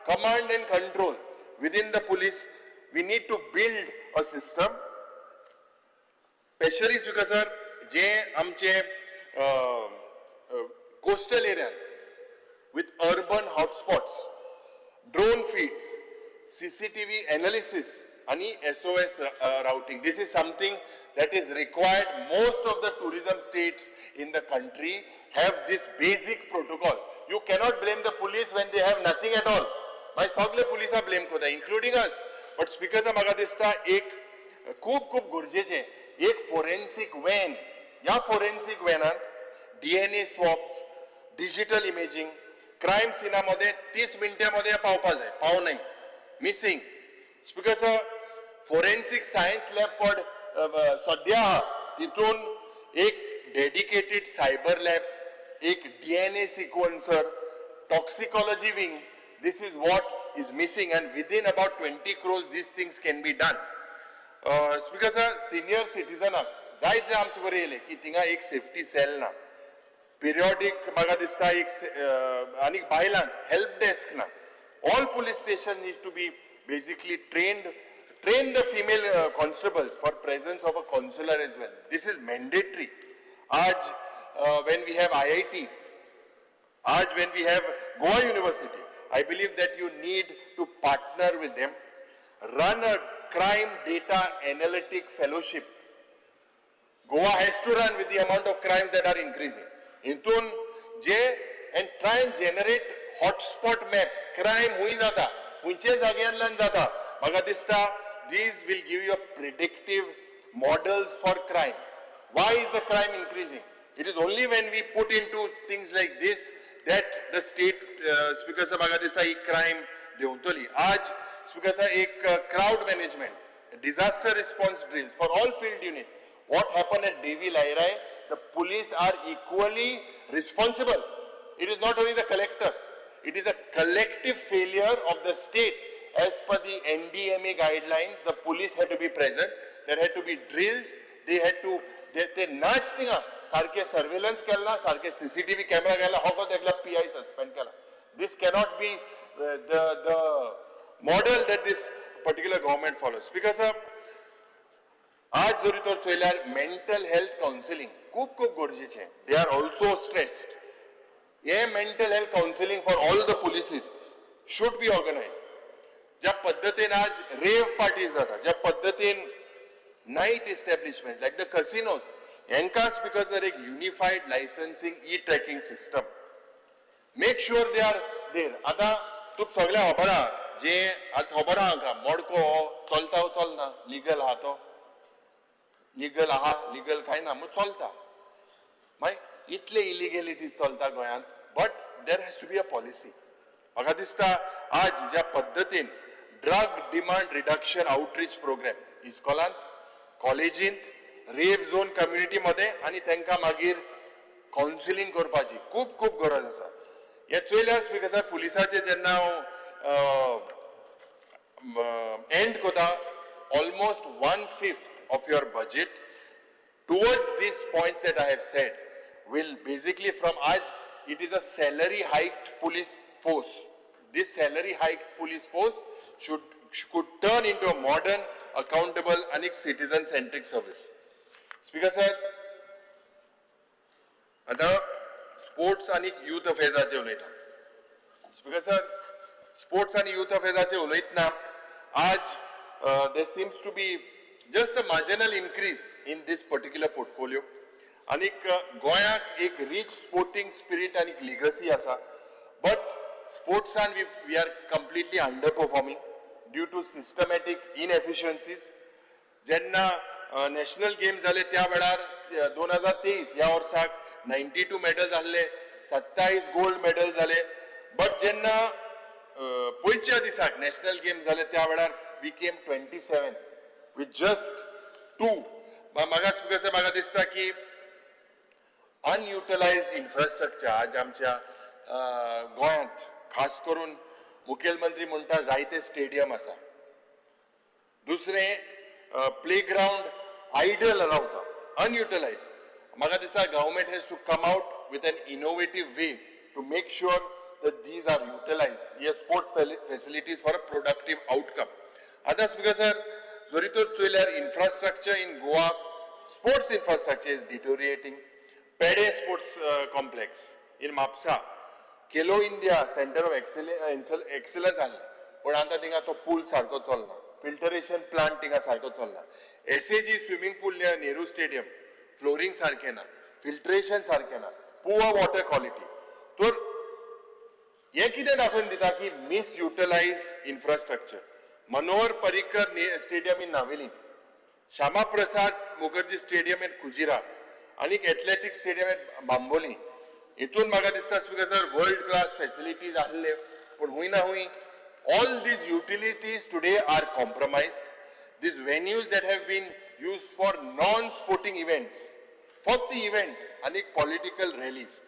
command and control within the police, we need to build a system. Especially because जे आमचे coastal area with urban hotspots, drone feeds, CCTV analysis, and SOS routing. This is something that is required. Most of the tourism states in the country have this basic protocol. You cannot blame the police when they have nothing at all. My sagle police are blame koda, including us. But speakers maga dista ek खूप गरजेचे एक forensic van. या forensic vanan DNA swabs, digital imaging, crime scene मध्ये 30 मिनिटांमध्ये पावपा जाय, पाव नाही, missing. Speakers forensic science lab पड सध्या तिथून एक dedicated cyber lab, एक DNA sequencer, toxicology wing. This is what is missing, and within about 20 crores these things can be done. Speaker senior citizen जायचे आमचे बरे येले की तिंगा एक safety cell ना, periodic म्हाका दिसता एक आनी बायलांक help desk ना. All police stations need to be basically train the female constables for presence of a consular as well. This is mandatory. आज when we have IIT, when we have Goa University, I believe that you need to partner with them, run a crime data analytic fellowship. Goa has to run with the amount of crimes that are increasing. Intun and try and generate hotspot maps. Crime hui jata, hunche jagyanlan jata. Maga dista, these will give you a predictive models for crime. Why is the crime increasing? It is only when we put into things like this that the state speakers maga dista crime deontoli. Aaj speakers crowd management, disaster response drills for all field units. What happened at Devi Lairai, the police are equally responsible. It is not only the collector. It is a collective failure of the state. As per the NDMA guidelines, the police had to be present. There had to be drills. They had to, they नाच थिंगा, सारखे surveillance केला, सारखे CCTV camera केला, how could they PI suspend केला? This cannot be the model that this particular government follows. Because आज जरी तो चोयल्यार mental health counseling खूप गरजेचे. They are also stressed. ये mental health counseling for all the policies should be organized. ज्या पद्धतीन आज rave parties जातात, ज्या पद्धतीन night establishments like the casinos हेंका स्पीकर एक unified licensing tracking system make sure they are there. आता तुक सगळ्या खबर आहा जे आता खबर आहा का मोडको चलता चलना लिगल आहा तो लिगल आहा लिगल काय ना मग चलता मागीर इतले इलिगेलिटीज चलता गोंयांत but there has to be a policy. म्हाका दिसता आज ज्या पद्दतीन drug demand reduction outreach program इस्कॉलांत कॉलेजींत रेव झोन कम्युनिटी मध्ये आणि तांकां मागीर कावन्सिलींग करपाची खूब खूब गरज आसा. हे चोयल्यार स्पीकर पुलिसाचे जेन्ना हांव एंड कोता almost 1/5 of your budget towards these points that I have said will basically from Aj, it is a salary hiked police force. This salary hiked police force could turn into a modern, accountable and citizen centric service. Speaker sir, आता sports आणि youth अफेर्साचे उलयता. Speaker sir, sports आणि youth अफेर्साचे उलयतना आज there seems to be just a marginal increase in this particular portfolio. आणि गोंयाक एक rich sporting spirit आणि legacy आसा, but sports and we are completely underperforming due to systematic inefficiencies. जेन्ना national games जाले त्या वेळार 2023 या वर्साक 92 मेडल्स आसले, 27 गोल्ड मेडल जाले, बट जेन्ना पयच्या दिसाक नॅशनल गेम्स जाले त्या वेळार we came 27 with just 2. म्हाका दिसता की अनयुटिलायज्ड इन्फ्रास्ट्रक्चर आज आमच्या गोंयांत खास करून मुखेलमंत्री म्हणटा जायते स्टेडियम आसा. दुसरें प्लेग्राउंड आयडल रावता अनयुटिलायज्ड. म्हाका दिसता government has to come out with an innovative way to make sure that these are utilized, yes, sports facilities for a productive outcome. Other speaker sir, Zorito Twiler infrastructure in Goa, sports infrastructure is deteriorating. Pede Sports Complex in Mapsa, Kelo India Center of Excellence आले, पण आता तिंगा तो पूल सारको चलना, filtration plant तिंगा सारको चलना. SAG स्विमिंग पूल near Nehru Stadium, फ्लोरिंग सारखे ना, फिल्टरेशन सारखे ना, पुअर वॉटर क्वालिटी. तर हे कितें दाखोवन दिता की misutilised infrastructure. Manohar Parrikar stadium in Navelim, Shyama Prasad Mukherjee stadium in Cujira आणि एथलेटिक स्टेडियम इन बांबोली. हितून म्हाका दिसता speaker sir world class facilities आसले, पण हुंय ना हुंय all these utilities today are compromised. These venues that have been used for non sporting events, फक्त इव्हेंट आणि पॉलिटिकल रॅलीज.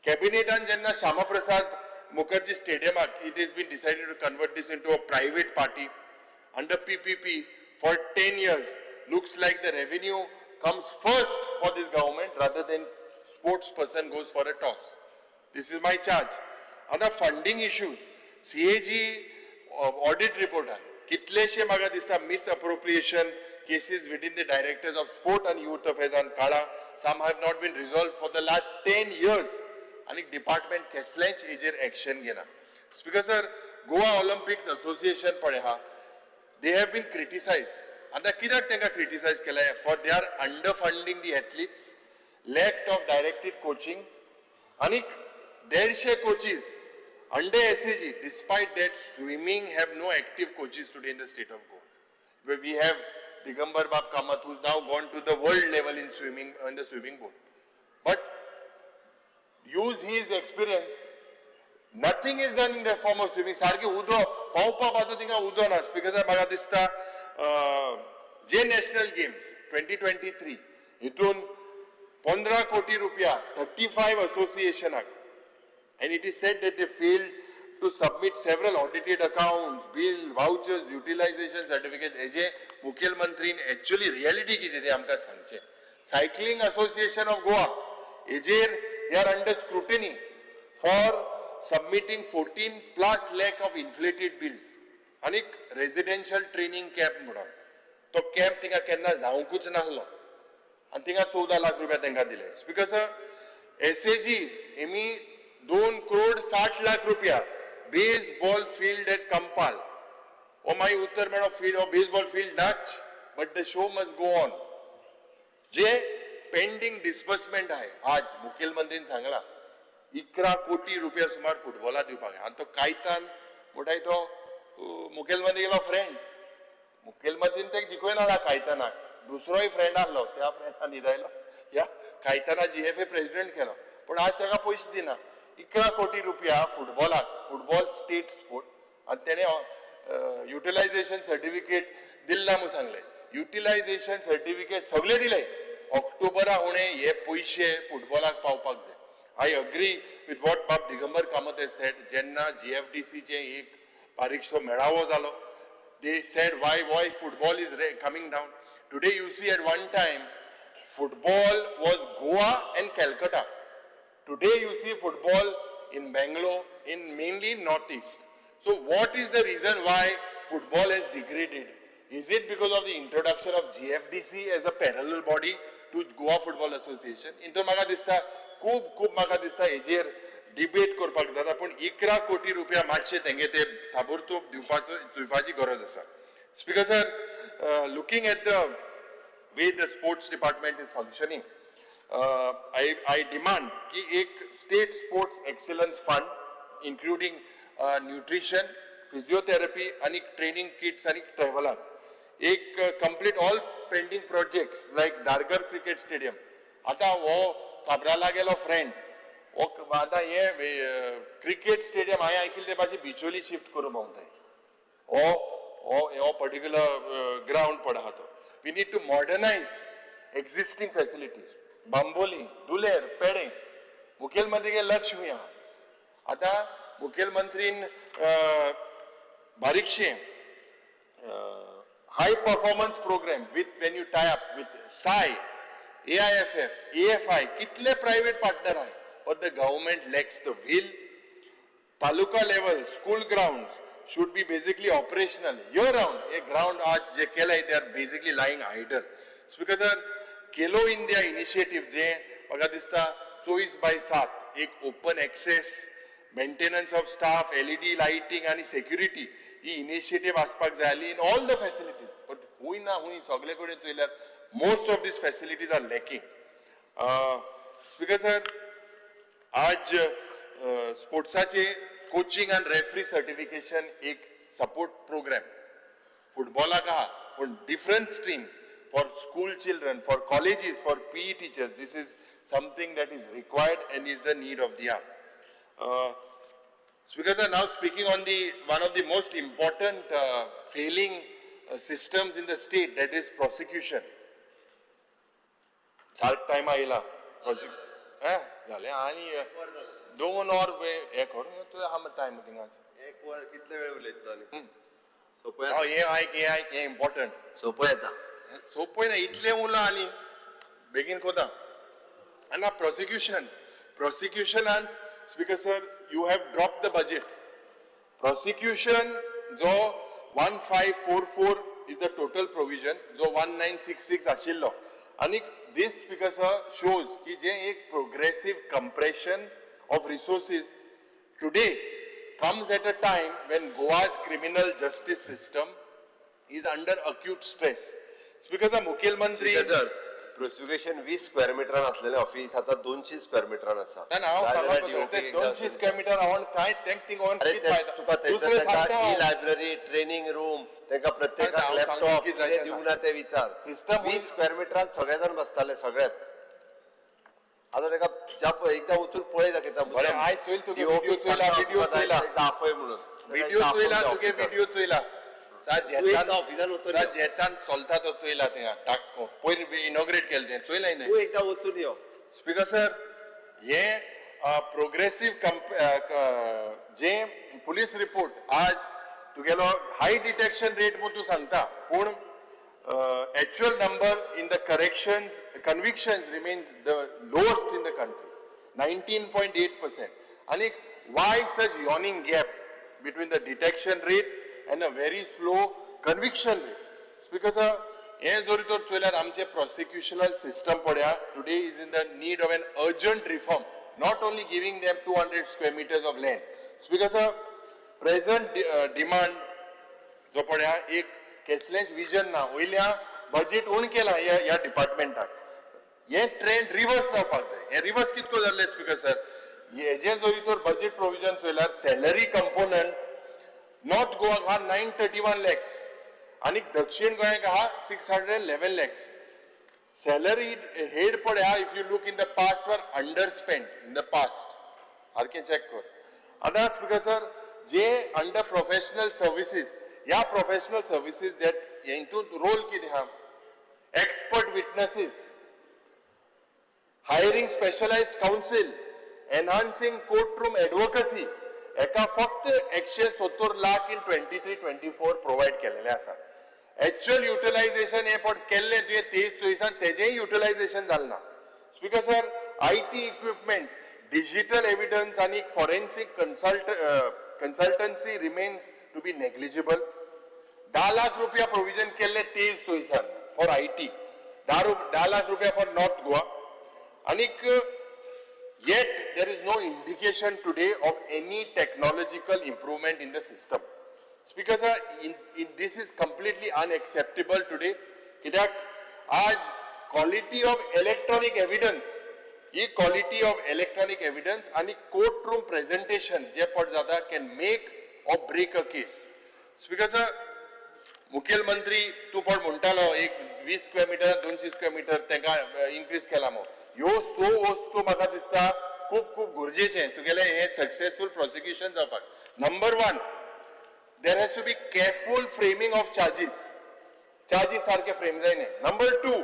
कॅबिनेटान जेन्ना Shyama Prasad Mukherjee Stadium, it has been decided to convert this into a private party under PPP for 10 years. Looks like the revenue comes first for this government rather than sports person goes for a toss. This is my charge. Other funding issues, CAG audit report, kitleshe maga dista misappropriation cases within the directors of sport and youth affairs and Kala. Some have not been resolved for the last 10 years. आणि department कसलेंच हेजेर action घेना. Speaker sir, Goa Olympics association पळय हा, they have bin criticised. आता कित्याक तांकां criticise केलें? For they are under funding the athletes, lack of directed coaching, आणि 150 coaches under SAG. Despite that swimming have no active coaches today in the state of Goa. We have Digambar Bab Kamat, who is now gone to the world level in swimming, in the swimming pool. But use his experience. Nothing is done in the form of swimming. सारखे उदो पावपा बाजू तिंगा उदो ना. Speaker म्हाका दिसता जे नॅशनल गेम्स 2023 हितून 15 कोटी रुपया 35 असोसिएशनाक, and it is said that they failed to submit several audited accounts, bill, vouchers, utilization certificates. हेजे मुखेलमंत्रीन actually reality कितें ते आमकां सांगचे. सायकलिंग असोसिएशन ऑफ गोवा हेजेर they are under scrutiny for submitting 14+ lakh of inflated bills. आणि residential training camp म्हणून तो camp तिंगा केन्ना जावंकूच नासलो आणि तिंगा 14 लाख रुपया तांकां दिले. स्पीकर सर, SAG हेमी 2,60,00,000 रुपया बेसबॉल फील्ड एट कंपाल. ओ मागीर उत्तर मेळो फील्ड हो बेसबॉल फील्ड नाच, but the show must go on. जे पेंडिंग डिस्बर्समेंट आहे आज मुखेलमंत्रीन सांगला 11 कोटी रुपया सुमार फुटबॉला दिवपाक आहे. आणि तो कायतान म्हणटाय तो मुखेलमंत्री गेलो फ्रेंड मुखेलमंत्रीन ते जिखोयना कायतानाक दुसरोय फ्रेंड आसलो त्या फ्रेंडान न्हिदयलो ह्या कायताना GFA प्रेसिडेंट केलो पण आज ताका पयशे दिना 11 कोटी रुपया फुटबॉलाक फुटबॉल स्टेट स्पोर्ट आणि त्याने युटिलायझेशन सर्टिफिकेट दिला म्हणून सांगले. युटिलायझेशन सर्टिफिकेट सगळे दिले ऑक्टोबरा उणे हे पयशे फुटबॉलाक पावपाक जाय. आय अग्री विथ वॉट बाब दिगंबर कामत सेड जेन्ना GFDC चे एक बारीकसो मेळावो जालो they said why football is coming down. Today you see at one time football was Goa and Calcutta. Today you see football in Bangalore, in mainly northeast. So what is the reason why football has degraded? Is it because of the introduction of GFDC as a parallel body to Goa Football Association? Into म्हाका दिसता खूब म्हाका दिसता हेजेर debate करपाक जाता पण 11 कोटी रुपया मातशे तेंगे ते ताबडतोब दिवपाची गरज आसा. Speaker sir, looking at the way the sports department is functioning, I demand की एक state sports excellence fund including nutrition physiotherapy आणि ट्रेनिंग किट्स आणि ट्रॅव्हलाक एक complete all pending projects like Dhargal cricket stadium आता हो काब्राला गेलो फ्रेंड आता हे क्रिकेट स्टेडियम हांवें आयकिल्लें ते भाशेन बिचोली शिफ्ट करूं पावताय हो पर्टिक्युलर ग्राउंड पड आहा तो. We need to modernise existing facilities. Bambolim दुलेर पेडे मुखेलमंत्रीगे लक्ष हुया आता मुखेलमंत्रीन बारीकशे high performance program with when you tie up with SAI AIFF AFI कितले प्रायव्हेट पार्टनर आहे but the government lacks the will. Taluka level school grounds should be basically operational year round. A ground आज जे केलंय they are basically lying idle. Speaker sir, Khelo India initiative जे म्हाका दिसता 24/7 एक open access maintenance of staff LED lighting आणि security ही initiative आसपाक जाय in all the facilities but हुई ना हुई सगळे कडेन चोयल्यार most of these facilities are lacking. Speaker sir, आज स्पोर्ट्साचे कोचिंग आणि रेफरी सर्टिफिकेशन एक सपोर्ट प्रोग्राम फुटबॉलाक आहा पण different streams for school children for colleges for PE teachers this is something that is required and is the need of the hour. Speaker sir, now speaking on one of the most important failing systems in the state, that is prosecution. सारक time आयला झाले आणि 2 वर हे करून तुझा हा time थिंगाच 1 वर कितले वेळ उलयतलो आनी सोपो हे इम्पॉर्टंट सोपो येता सोपय ना इतले उरला आनी बेगीन कोता आणि प्रोसिक्युशनान speaker sir you have drop the budget. Prosecution जो 1544 इज द टोटल प्रोविजन जो 1966 आशिल्लो आणि this speaker sir shows ki je ek progressive compression of resources today comes at a time when Goa's criminal justice system is under acute stress. Speaker sir, मुखेलमंत्री prosecution 20 square metre असलेले office आता 200 square metre आसा. हांव 200 square metre हांव काय thing on तुका थंयसर e library training room तेका प्रत्येकाक लॅपटॉप कितें दिवना ते विचार. 20 स्क्वेअर मीटरान सगळे जण बसताले सगळ्यात. आता तेका ज्या एकदा उतरून पळय किता बरे आय चोयल तुगे व्हिडिओ चोयला दाखय म्हणून व्हिडिओ चोयला जेतान चलता तो चोयला ते टाक पयर इनॉग्रेट केले ते चोयला नाही. तू एकदा वचून यो. स्पीकर सर, हे प्रोग्रेसिव्ह जे पुलीस रिपोर्ट आज तुगेलो हाय डिटेक्शन रेट म्हणून तू सांगता पूण actual number in the convictions remains the lowest in the country, 19.8%. And why such yawning gap between the detection rate and a very slow conviction rate? Because हे जरी तर चोयल्यार आमचे prosecutional system पड्या today is in the need of an urgent reform, not only giving them 200 square meters of land. Because present demand जो पड्या एक केसलेंच vision ना वयल्या बजेट उण केला या डिपार्टमेंटाक. हे ट्रेंड रिवर्स जावपाक जाय. हे रिवर्स कितको जाल्ले स्पीकर सर? हेजे जरी तर बजेट प्रोविजन चोयल्यार सॅलरी कंपोनंट नॉर्थ गोवाक हा 931 lakhs आणि दक्षिण गोंयाक हा 611 lakhs. Salary head पड्या if you look in the past were underspent in the past. सारखे चेक कर. आता स्पीकर सर जे अंडर प्रोफेशनल सर्विसेस या प्रोफेशनल सर्विसेस that हितून रोल कितें हा? Expert witnesses, hiring specialized counsel, enhancing courtroom advocacy. एका फक्त 170 लाख in 23-24 प्रोवाइड केलेले आसा. एक्चुअल युटिलायझेशन हे पण केल्ले तुवें 23-24 तेजेय युटिलायझेशन जालें ना. Speaker sir IT equipment, digital evidence आणि forensic consultancy remains to be negligible. 10 lakh रुपया प्रोविजन केल्ले 23-24 फॉर IT, 10 लाख रुपया फॉर नॉर्थ गोवा. आनीक yet there is no indication today of any technological improvement in the system. Speaker sir, this is completely unacceptable today. कित्याक आज quality of electronic evidence, he quality of electronic evidence आणि courtroom presentation जे पड जाता can make or break a case. Speaker sir, मुखेलमंत्री तू पण म्हणटालो एक 20 स्क्वेअर मीटर 200 स्क्वेअर मीटर तेका इन्क्रीज केला मो. ह्यो सो वस्तू म्हाका दिसता खूप गरजेचे तुगेले हे सक्सेसफुल प्रोसिक्युशन जावपाक. Number 1, there has to be careful framing of charges सारखे फ्रेम जायने. Number 2,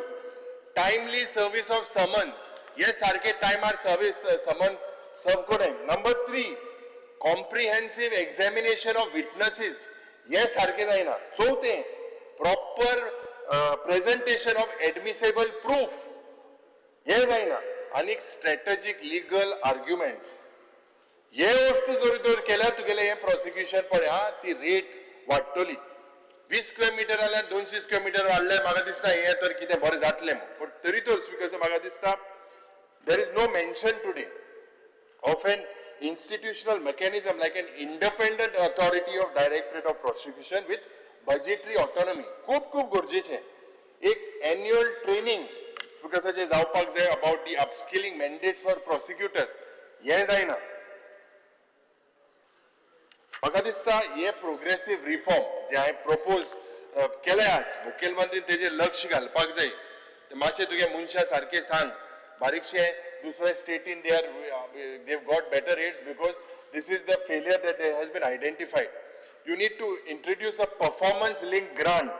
timely service of summons, हे सारखे टायमार सर्विस समन सर्व कोणे. Number 3, comprehensive examination of witnesses, हे सारखे जायना. चौथे, proper presentation of admissible proof, हे जायना. आणि स्ट्रॅटेजिक लिगल आर्ग्युमेंट्स हे वस्तू जरी तर केल्या तुगेले हे प्रोसिक्युशन पळया ती रेट वाडटली. 20 स्क्वेअर मीटर जाल्यार 200 स्क्वेअर मीटर वाडले म्हाका दिसता हे तर कितें बरें जातलें. पण तरी तर स्पीकर म्हाका दिसता there is no mention today of an institutional mechanism like an independent authority of Directorate of Prosecution with budgetary autonomy. खूप गरजेचे. एक annual training स्पीकर जे जावपाक जाय about the upskilling mandates for prosecutors, हे जायना. म्हाका दिसता हे प्रोग्रेसिव्ह रिफॉर्म जे हांवें प्रपोज केले आज मुखेलमंत्रीन तेजे लक्ष घालपाक जाय. मातशें तुगे मनशा सारखे सांग बारीकशे दुसरे स्टेटीन they have got better rates because this is the failure that has been identified. You need to introduce a performance linked grant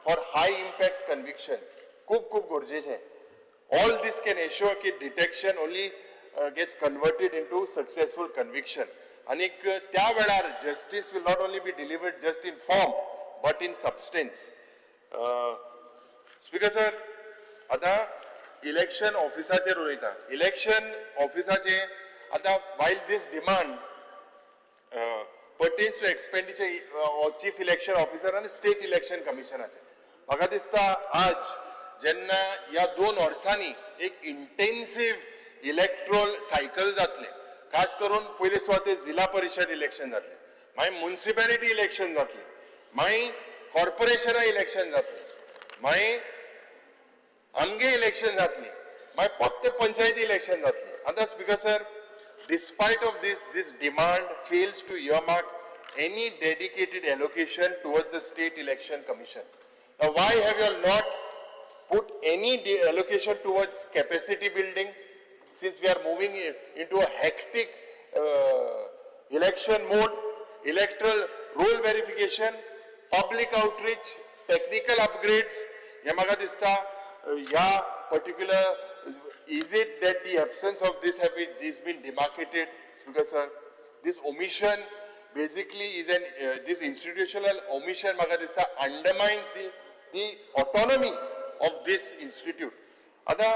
for high impact convictions. खूप गरजेचे. All this can ensure that detection only gets converted into successful conviction. आणि त्या वेळार justice will not only be delivered just in form but in substance. Speaker sir, आता election ऑफिसाचेर उलयता. Election ऑफिसाचे आता while this demand pertains to expenditure chief election officer आणि state election commissionaचे, म्हाका दिसता आज जेन्ना या 2 वर्सांनी एक इंटेन्सिव्ह इलेक्ट्रोल सायकल जातले, खास करून पयले सुवाते जिल्हा परिषद इलेक्शन जातले, मागीर म्युनिसिपॅलिटी इलेक्शन जातले, मागीर कॉर्पोरेशना इलेक्शन जातले, मागीर आमगे इलेक्शन जातली, मागीर फक्त पंचायती इलेक्शन जातली. आता speaker sir, despite of this demand fails to earmark any dedicated allocation towards the state election commission. Now why have you all not put any allocation towards capacity building, since we are moving into a hectic election mode, electoral roll verification, public outreach, technical upgrades? हे म्हाका दिसता या particular, is it that the absence of this been demarcated, Speaker sir? This omission basically is this institutional omission म्हाका दिसता undermines the autonomy of this institute. आता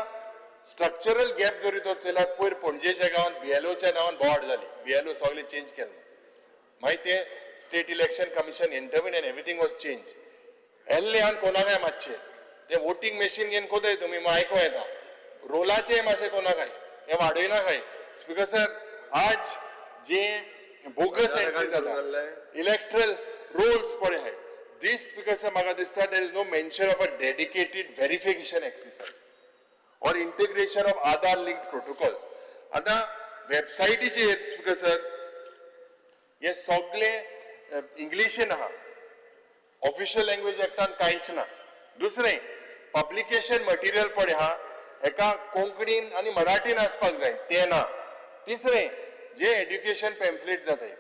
structural gap जरी तर चल्यार पयर पणजेच्या गांवांत BLOच्या नांवान बोवाड जाली, BLO सगळे चेंज केले, मागीर ते स्टेट इलेक्शन कमिशन इंटरव्यून एंड एवरीथिंग वॉज चेंज. एल्ले आनी कोणाकाय मातशें ते वोटिंग मशीन घेवन कोताय तुमी आयको येता, रोलाचे मातशें कोणाकाय हे वाडयना काय. स्पीकर सर, आज जे बोगस एंट्री जाता इलेक्ट्रल रोल्स पळय हाय, this, because म्हाका दिसता there is no mention of a dedicated verification exercise. or integration of Aadhaar linked protocols. आता वेबसायटीचेर स्पीकर सर हे सगळे इंग्लिशीन आहा, ऑफिशियल लँग्वेज एक्टान कांयच ना. दुसरें पब्लिकेशन मटेरियल पळय आहा हेका कोंकणीन आनी मराठीन आसपाक जाय तें ना. तिसरें जे एड्युकेशन पॅम्फलेट जाताय,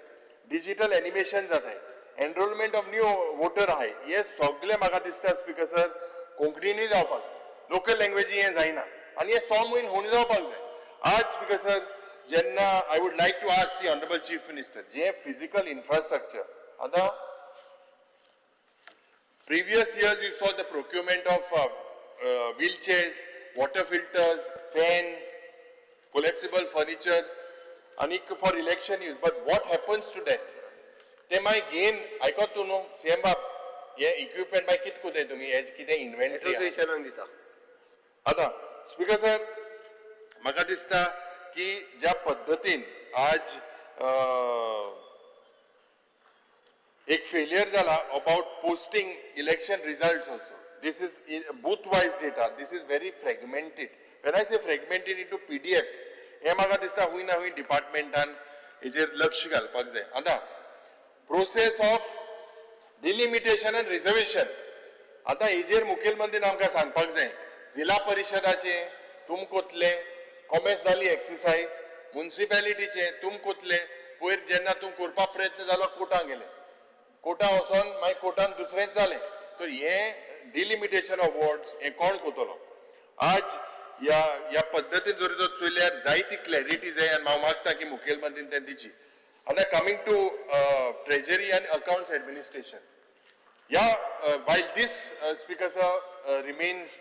डिजिटल एनिमेशन जाताय, एनरोलमेंट ऑफ न्यू वोटर आहाय, हे सगळे म्हाका दिसता स्पीकर सर कोंकणीनूय जावपाक जाय, लोकल लँग्वेजी हे जायना आनी हे सॉमून होऊन जावपाक जाय. आज स्पीकर सर जेन्ना I would like to ask the honourable chief minister जे फिजिकल इन्फ्रास्ट्रक्चर आता previous years you saw the procurement of wheelchairs, water filters, fans, collapsible furniture, and for election use. But what happens to that? They might gain, I got to know, same yeah, equipment by kit kude tumi as kide inventory. Association ang dita. आता speaker sir म्हाका दिसता की ज्या पद्धतीन आज एक failure जाला about posting election results also. This is booth wise data, this is very fragmented. When I say fragmented into PDFs हे म्हाका दिसता हुंय ना हुंय डिपार्टमेंटान हेजेर लक्ष घालपाक जाय. आता process of delimitation end reservation आता हेजेर मुखेलमंत्रीन आमकां सांगपाक जाय. जिल्हा परिशदाचे तुम कोतले कॉमेस जाली एक्सरसाइज, म्युनिसिपॅलिटीचे तुम कोतले पयर जेन्ना तुम करपाक प्रयत्न जालो कोर्टान गेले, कोर्टा वचोन मागीर कोर्टान दुसरेंच जालें. तर हे डिलिमिटेशन ऑफ वॉर्ड्स हे कोण कोतलो. आज ह्या पद्दतीन जर तर चलल्यार जायती क्लॅरिटी जाय आनी हांव मागता की मुखेलमंत्रीन तें दिची. आता coming to treasury and accounts administration, while this speaker sir remains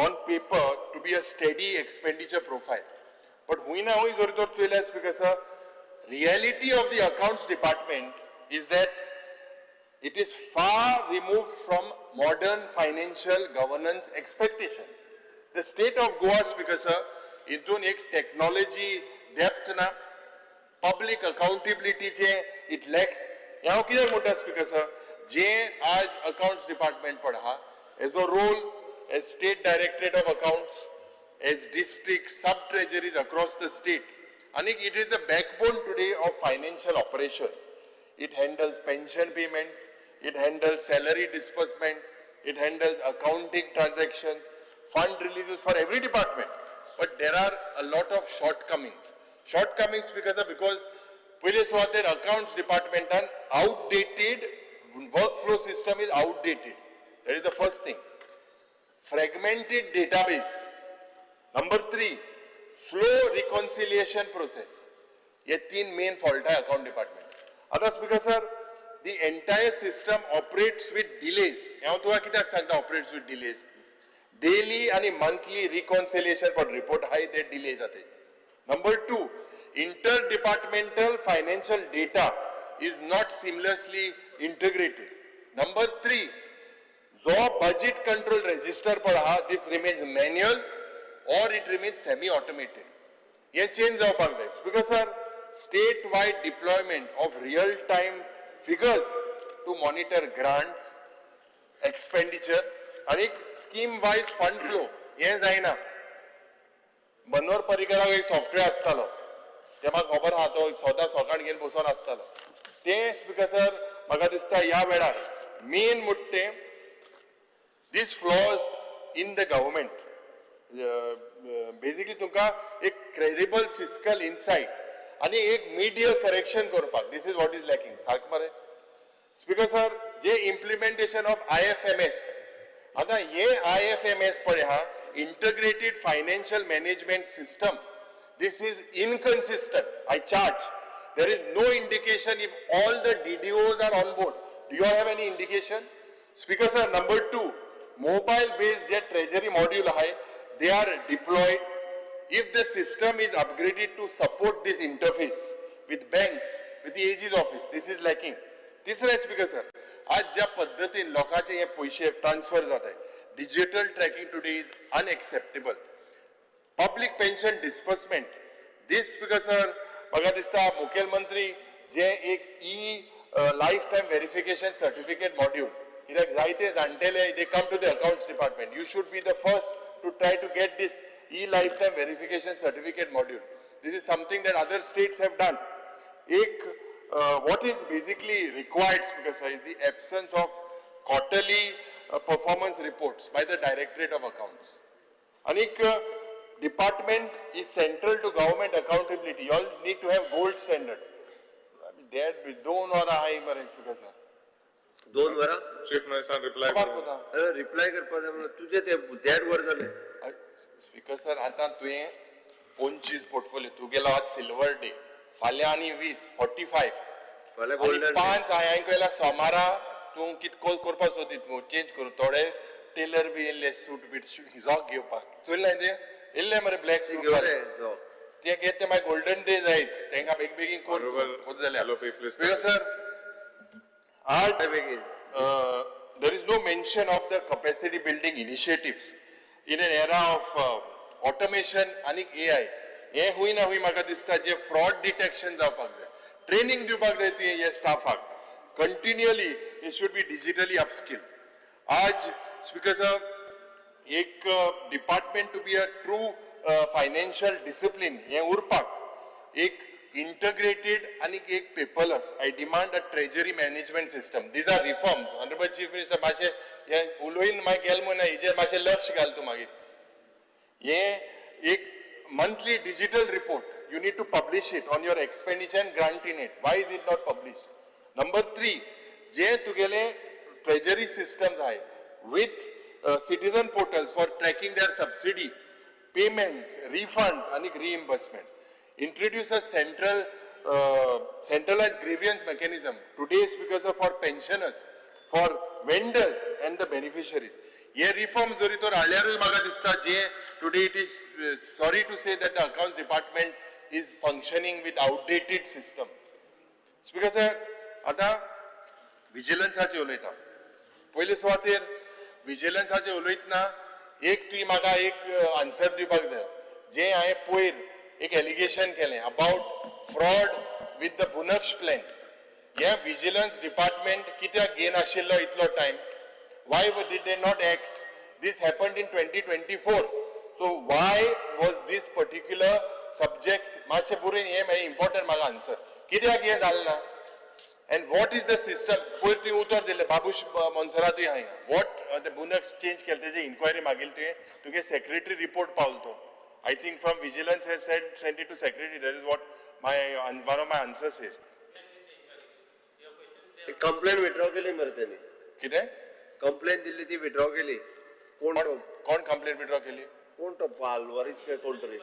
on paper to be a steady expenditure profile, but हुई ना हुई जर तर चलल्यार speaker sir reality of the accounts department is that it is far removed from modern financial governance expectations. The state of Goa, speaker sir, इतून एक technology depth ना, public accountability चे it lacks. हांव कित्याक म्हणटा स्पीकर सर, जे आज accounts department पडहा as a role as state directorate of accounts, as district sub treasuries across the state, and it is the backbone today of financial operations. It handles pension payments, it handles salary disbursement, it handles accounting transactions, fund releases for every department. But there are a lot of shortcomings. Shortcomings because police what their accounts department and outdated workflow system is outdated. That is the first thing. Fragmented database. Number 3, slow reconciliation process. ये तीन main fault है account department. Other speaker sir, the entire system operates with delays. यहाँ तो कित्याक सांगता operates with delays. Daily and monthly reconciliation per report high they delay जाते. Number 2, interdepartmental financial data is not seamlessly integrated. Number 3, जो budget control register पर हा, this remains manual or it remains semi-automated. ये change जावपाक जाय. Because sir, statewide deployment of real-time figures to monitor grants, expenditure, and scheme-wise fund flow. ये जायना. मनोहर पर्रीकराक एक software आसतालो. ते म्हाका खबर आहा तो सदां सकाळ घेवन बसून आसतालो. ते स्पीकर सर म्हाका दिसता ह्या वेळार मेन मुट्टे these flaws in the government. Basically तुमका एक credible fiscal insight आणि एक media correction करपाक. This is what is lacking. सारक मरे. Speaker sir, जे implementation of IFMS. आता ये IFMS पड़े हा integrated financial management system. This is inconsistent. I charge. There is no indication if all the DDOs are on board. Do you have any indication? Speaker sir, number 2, mobile based jet treasury module hai, they are deployed. If the system is upgraded to support this interface with banks, with the AG's office, this is lacking. तिसरा speaker sir, आज ज्या पद्धतीन लोकांचे हे पैसे transfer जाताय, digital tracking today is unacceptable. Public pension disbursement, this speaker sir, म्हाका दिसता मुखेलमंत्री जे एक lifetime verification certificate module, कित्याक जायते जाणटेले they come to the accounts department. You should be the first to try to get this e-lifetime verification certificate module. This is something that other states have done. What is basically required because is the absence of quarterly performance reports by the Directorate of Accounts. Anik department is central to government accountability. You all need to have gold standards. That दोन वरा हाय मरे speaker sir. 2 वरा chief minister reply reply करपा जाय म्हणून तुझे ते 1.5 वर जाले. स्पीकर सर आता तुवें 25 पोर्टफोलियो तू गेलो आज सिल्वर डे फाल्यां आणि 20 45 फाल्यां गोल्डन 5 हांवें केला सोमारा तू कितको करपा सोदीत चेंज करू थोडे टेलर बी येयल्ले सूट बीट जॉक घेवपाक चोयलें ते येयल्ले मरे ब्लॅक सूट घेवन रे जो ते घेत ते मागीर गोल्डन डे जायत तेंका बेगीन कोत जाल्यार स्पीकर सर आज बेगीन there is no mention of the capacity building initiatives in an era of automation and AI. हे हुई ना हुई म्हाका दिसता जे fraud detection जावपाक जाय ट्रेनिंग दिवपाक जाय ती हे स्टाफाक continually it should be digitally upskilled. आज स्पीकर साहेब एक department to be a true financial discipline हे उरपाक एक integrated आणि एक paperless. I demand a treasury management system. These are reforms. Honorable Chief Minister, माशे हे उलोईन माय गेल म्हणा हेजेर माशे लक्ष घाल तू मागीर. हे एक monthly digital report. You need to publish it on your expenditure and grant in it. Why is it not published? Number 3, जे तुगेले treasury systems आहे with citizen portals for tracking their subsidy, payments, refunds and reimbursements. Introduce a centralized grievance mechanism today because of for pensioners, for vendors and the beneficiaries. Ye reform jori tor alyaru maga dista je today it is sorry to say that the accounts department is functioning with outdated systems. Speaker sir, आता vigilance हाचे उलयता. पहिले सुवातेर vigilance हाचे उलयतना एक तुई म्हाका एक आन्सर दिवपाक जाय. जे हांवें पयर एक एलिगेशन केलें अबाउट फ्रॉड विथ द बुनक्श प्लॅन्स. हे विजिलन्स डिपार्टमेंट कित्याक घेन आशिल्लो इतलो time? Why did they not act? This happened in 2024. So why was this particular subject मातशे पुरेन हे important म्हाका आन्सर कित्याक हे जालें ना? And what is the system? पयर तुवें उतर दिलें बाबूश मोन्सरा तुवें हांगा. What the बुनक्स चेंज केलें तेजी इन्क्वायरी मागील तुवें सेक्रेटरी रिपोर्ट पावलो. I think from vigilance has sent it to secretary. That is what one of my answers says. Complaint withdraw केली मरे त्यांनी. कितें? कंप्लेंट दिल्ली ती विड्रॉ केली. कोण कंप्लेंट विड्रॉ केली? कोण तो आलवारीस काय कोण तरी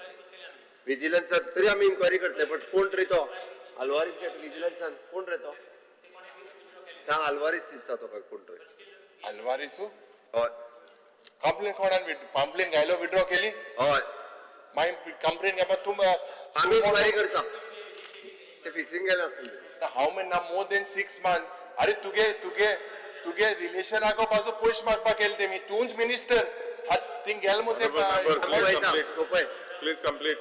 विजिलन्सात तरी आम्ही इन्क्वायरी करतले बट कोण तरी तो आलवारीस काय विजिलन्सान कोण रे तो सांग आलवारीस दिसता तो काय कोण तरी आलवारीसू हय कंप्लेंट कोणान कंप्लेंट घायलो विड्रॉ केली हय मागीर कंप्लेंट घेता तूं आम्ही इन्क्वायरी करता ते फिक्सिंग केला आसतलें हाऊ मेनी ना मोर देन 6 months अरे तुगे रिलेशन आगो पासो पयश मागपाक केले तेमी तूंच मिनिस्टर थिंग गेल मो ते प्लीज कंप्लीट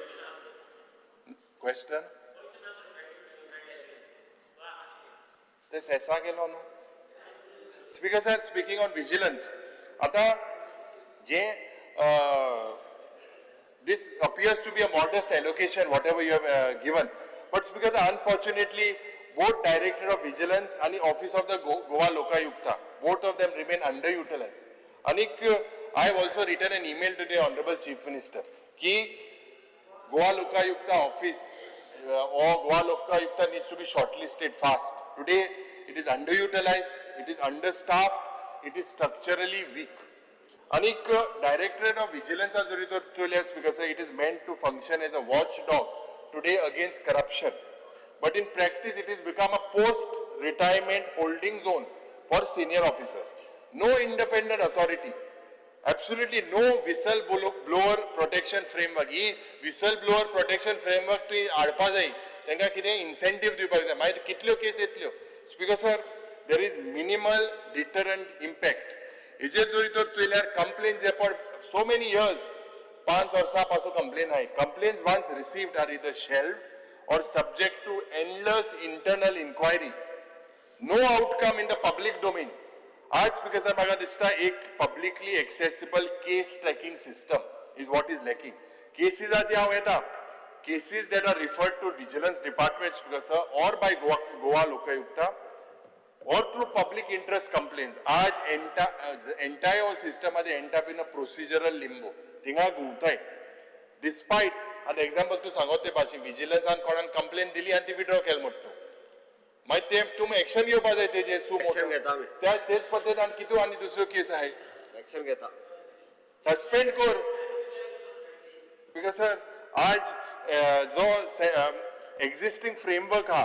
क्वेश्चन ते सेसा गेलो न्हू speaker sir speaking on vigilance आता जे this appears to be a modest allocation whatever you have given but speaker unfortunately both Directorate of Vigilance and the Office of the Goa Lokayukta both of them remain underutilized. Anik I have also written an email to the Honorable Chief Minister ki Goa Lokayukta office or Goa Lokayukta needs to be shortlisted fast. Today it is underutilized, it is understaffed, it is structurally weak. Anik Directorate of Vigilance has because it is meant to function as a watchdog today against corruption. But in practice it has become a post-retirement holding zone for senior officers. No independent authority. Absolutely no whistleblower protection framework. This whistleblower protection framework to adpa jai. Tenka kide incentive dipak jai. Maite kitlo case etlo. Speaker sir, there is minimal deterrent impact. Complaints for so many years, 5 or 6 paso complaint hai. Complaints once received are either shelved or subject to endless internal inquiry. No outcome in the public domain. आज speaker sir, मागा दिसता एक publicly accessible case tracking system is what is lacking. केसीजाची हांव येता cases that are referred to vigilance departments or by Goa Lokayukta or through public interest complaints. आज entire system मध्ये end up in a procedural limbo. थिंगा गुंताय. Despite, an example तू सांगोते भाषी vigilance आणि कोणान complaint दिली आणि ती withdraw केल म्हणतो. माहिती ते तुम्ही ऍक्शन घेवपा जाय तेजे सू Action घेता आमी. त्या तेच पद्धतीन कितू आणि दुसरो केस आहे ऍक्शन घेता. सस्पेंड कर बिकॉज सर आज जो एक्झिस्टिंग फ्रेमवर्क हा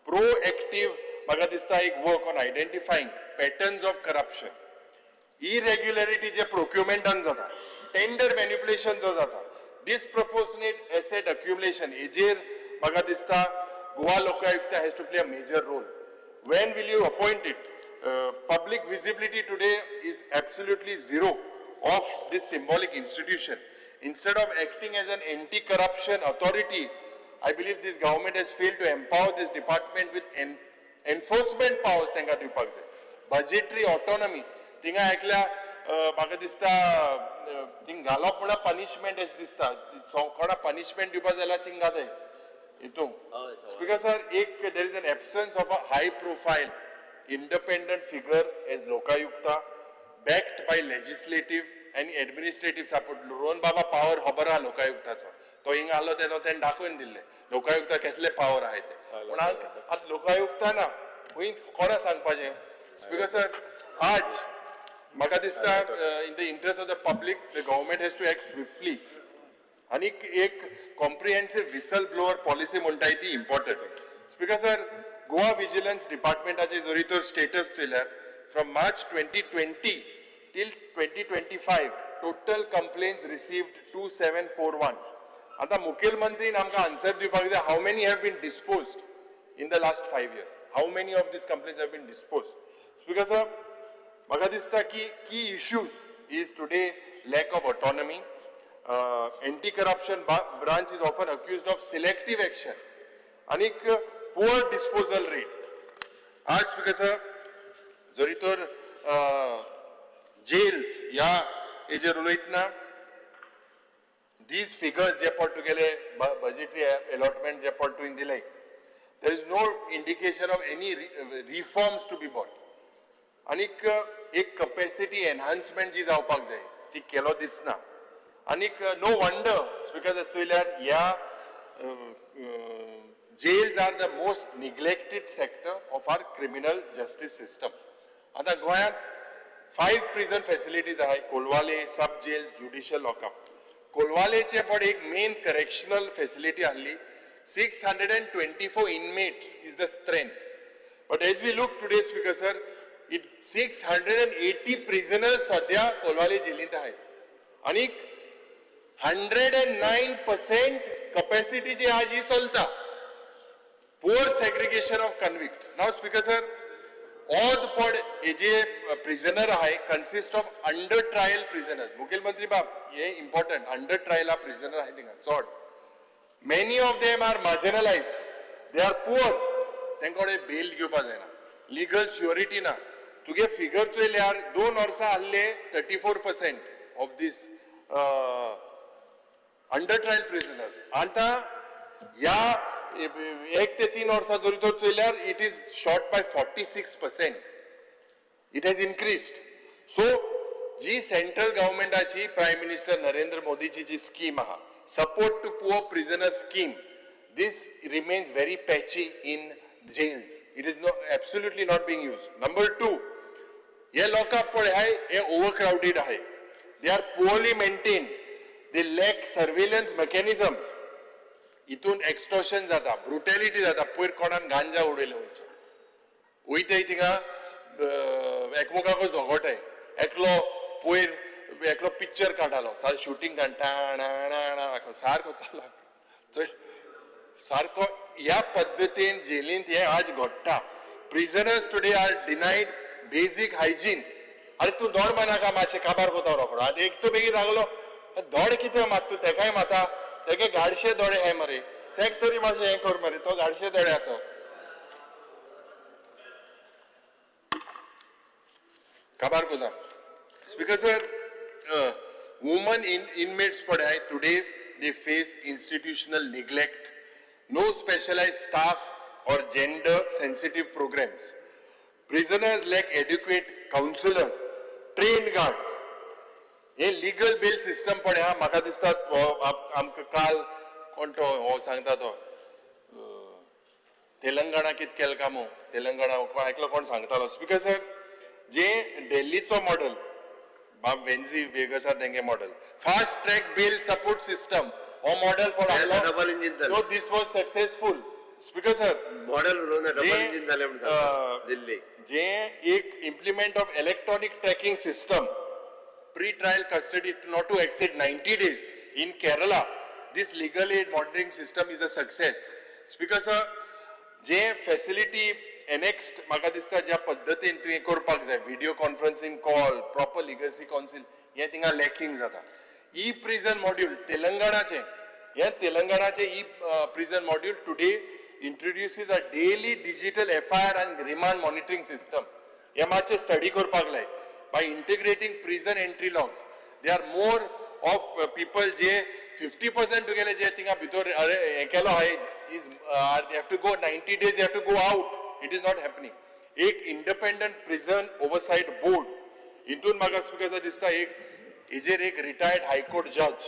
प्रोएक्टिव्ह म्हाका दिसता एक work on identifying patterns of corruption इरेग्युलरिटी जे प्रोक्युरमेंटान जाता टेंडर मॅन्युप्युलेशन जो जाता डिसप्रपोर्शनेट एसेट अक्युमुलेशन हेजेर म्हाका दिसता Goa Lokayukta has to play a major role when will you appoint it public visibility today is absolutely zero of this symbolic institution. Instead of acting as an anti-corruption authority, I believe this government has failed to empower this department with enforcement powers. Tenga diवपाक जाय. Budgetary autonomy. Tinga ऐकल्या म्हाका दिसता thing घालप म्हणा punishment अशें दिसता. कोणा punishment दिवपा जाल्यार thing घालय. Because sir, there is an absence of a high-profile, independent figure as Lokayukta, backed by legislative and administrative support. Rohan बाबा power खबर लोकायुक्ताचो तो हिंग आलो तेन्ना तेन दाखोवन दिल्ले लोकायुक्ता कसले power आहे ते पण आता लोकायुक्ता ना हुई कोणा सांगपाचें because sir आज म्हाका दिसता in the interest of the public the government has to act swiftly आणि एक कॉम्प्रिहेन्सिव्ह विसल ब्लोअर पॉलिसी म्हणटाय ती important because sir Goa vigilance डिपार्टमेंटाचे जरी तर स्टेटस चयल्यार from March 2020 till 2025 total complaints received 2741 आता मुखेलमंत्रीन आमकां आन्सर दिवपाक जाय how many have been disposed in the last 5 years how many of these complaints have been disposed because sir म्हाका दिसता की की issues is today lack of autonomy anti-corruption branch is often accused of selective action आणि poor disposal rate. आज because जरी तर jails या हेजेर उलयतना these figures जे पॉट तुगेले budgetary allotment जे पॉट तुवें दिले there is no indication of any reforms to be brought. आणि एक capacity enhancement जी जावपाक जाय ती केलो दिसना. आणि no wonder because jails are the most neglected sector of our criminal justice system. आता गोंयांत 5 prison facilities आहे कोलवाले सब जेल ज्युडिशियल लॉकअप कोलवालेचे पण एक मेन करेक्शनल फॅसिलिटी आहली 624 inmates is the strength but as we look today speaker sir it 680 prisoners सध्या कोलवाले जेलींत आहेत आणि 109% capacity जी आज ही चलता poor segregation of convicts. Now speaker sir all the pod जे prisoner आहे consist of under trial prisoners. मुखेलमंत्री बाब ये important under trial prisoner आहे थिंगा चोड many of them are marginalized they are poor तेंकोडे bail घेवपा जायना legal surety ना तुगे figure चोयल्यार 2 वर्सां आहले 34% of this under trial prisoners आता या 1 ते 3 वर्सां जरी तो चयल्यार it is short by 46%. It has increased. So जी सेंट्रल गव्हर्नमेंटाची प्रायम मिनिस्टर नरेंद्र मोदीची जी स्कीम आहा support to poor prisoner scheme this remains very patchy in jails. It is no absolutely not being use. Number 2 हे lockup पळय हाय हे over crowded आहे. They are poorly maintained. They lack surveillance mechanisms. इतून extortion जाता ब्रुटॅलिटी जाता पयर कोणान गांजा उडयले वयचे वयताय थिंगा एकमेकांक झगडटाय एकलो पयर एकलो पिक्चर काडटालो सार शूटिंग काडटा सारको चला सारको ह्या पद्दतीन जेलींत हे आज घडटा. Prisoners today are denied basic hygiene. अरे तूं दोड मानाका मातशें काबार कोता रोखडो आनी एक तो बेगीन लागलो दोड कितें मात तूं तेकाय माता तेगे गाडशे दोडे हे मरे तेक तरी मातशें हें कर मरे तो गाडशे दोड्याचो काबार कोता. Speaker sir women inmates padhai today they face institutional neglect, no specialized staff or gender sensitive programs. Prisoners lack adequate counselors, trained guards. हे लीगल बेल सिस्टम पण हा म्हाका दिसता आमकां काल कोण तो हो सांगता तो तेलंगणा कित केलें कामो तेलंगणा आयकलो कोण सांगतालो स्पीकर सर जे दिल्लीचो मॉडेल बाब वेन्झी वेगस तेंगे model fast track bail support system हो मॉडेल पण double engine so this was successful speaker sir model उडोवन डबल इंजिन जालें म्हणटा दिल्ली जे एक implement of electronic tracking system pre-trial custody not to exceed 90 days in Kerala. This legal aid monitoring system is a success. Speaker sir, जे facility annexed म्हाका दिसता ज्या पद्धतीन तुवें करपाक जाय video conferencing call, proper legacy council हे थिंगा lacking जाता. E-prison module तेलंगणाचे e-prison module today introduces a daily digital FIR and remand monitoring system. हे मातशें study करपाक जाय. By integrating prison entry logs, there are more of people जे 50% to गेले जे थिंगा भितर केलो आहे is they have to go 90 days they have to go out. It is not happening. एक independent prison oversight board हितून म्हाका स्पीकर दिसता एक रिटायर्ड हायकोर्ट जज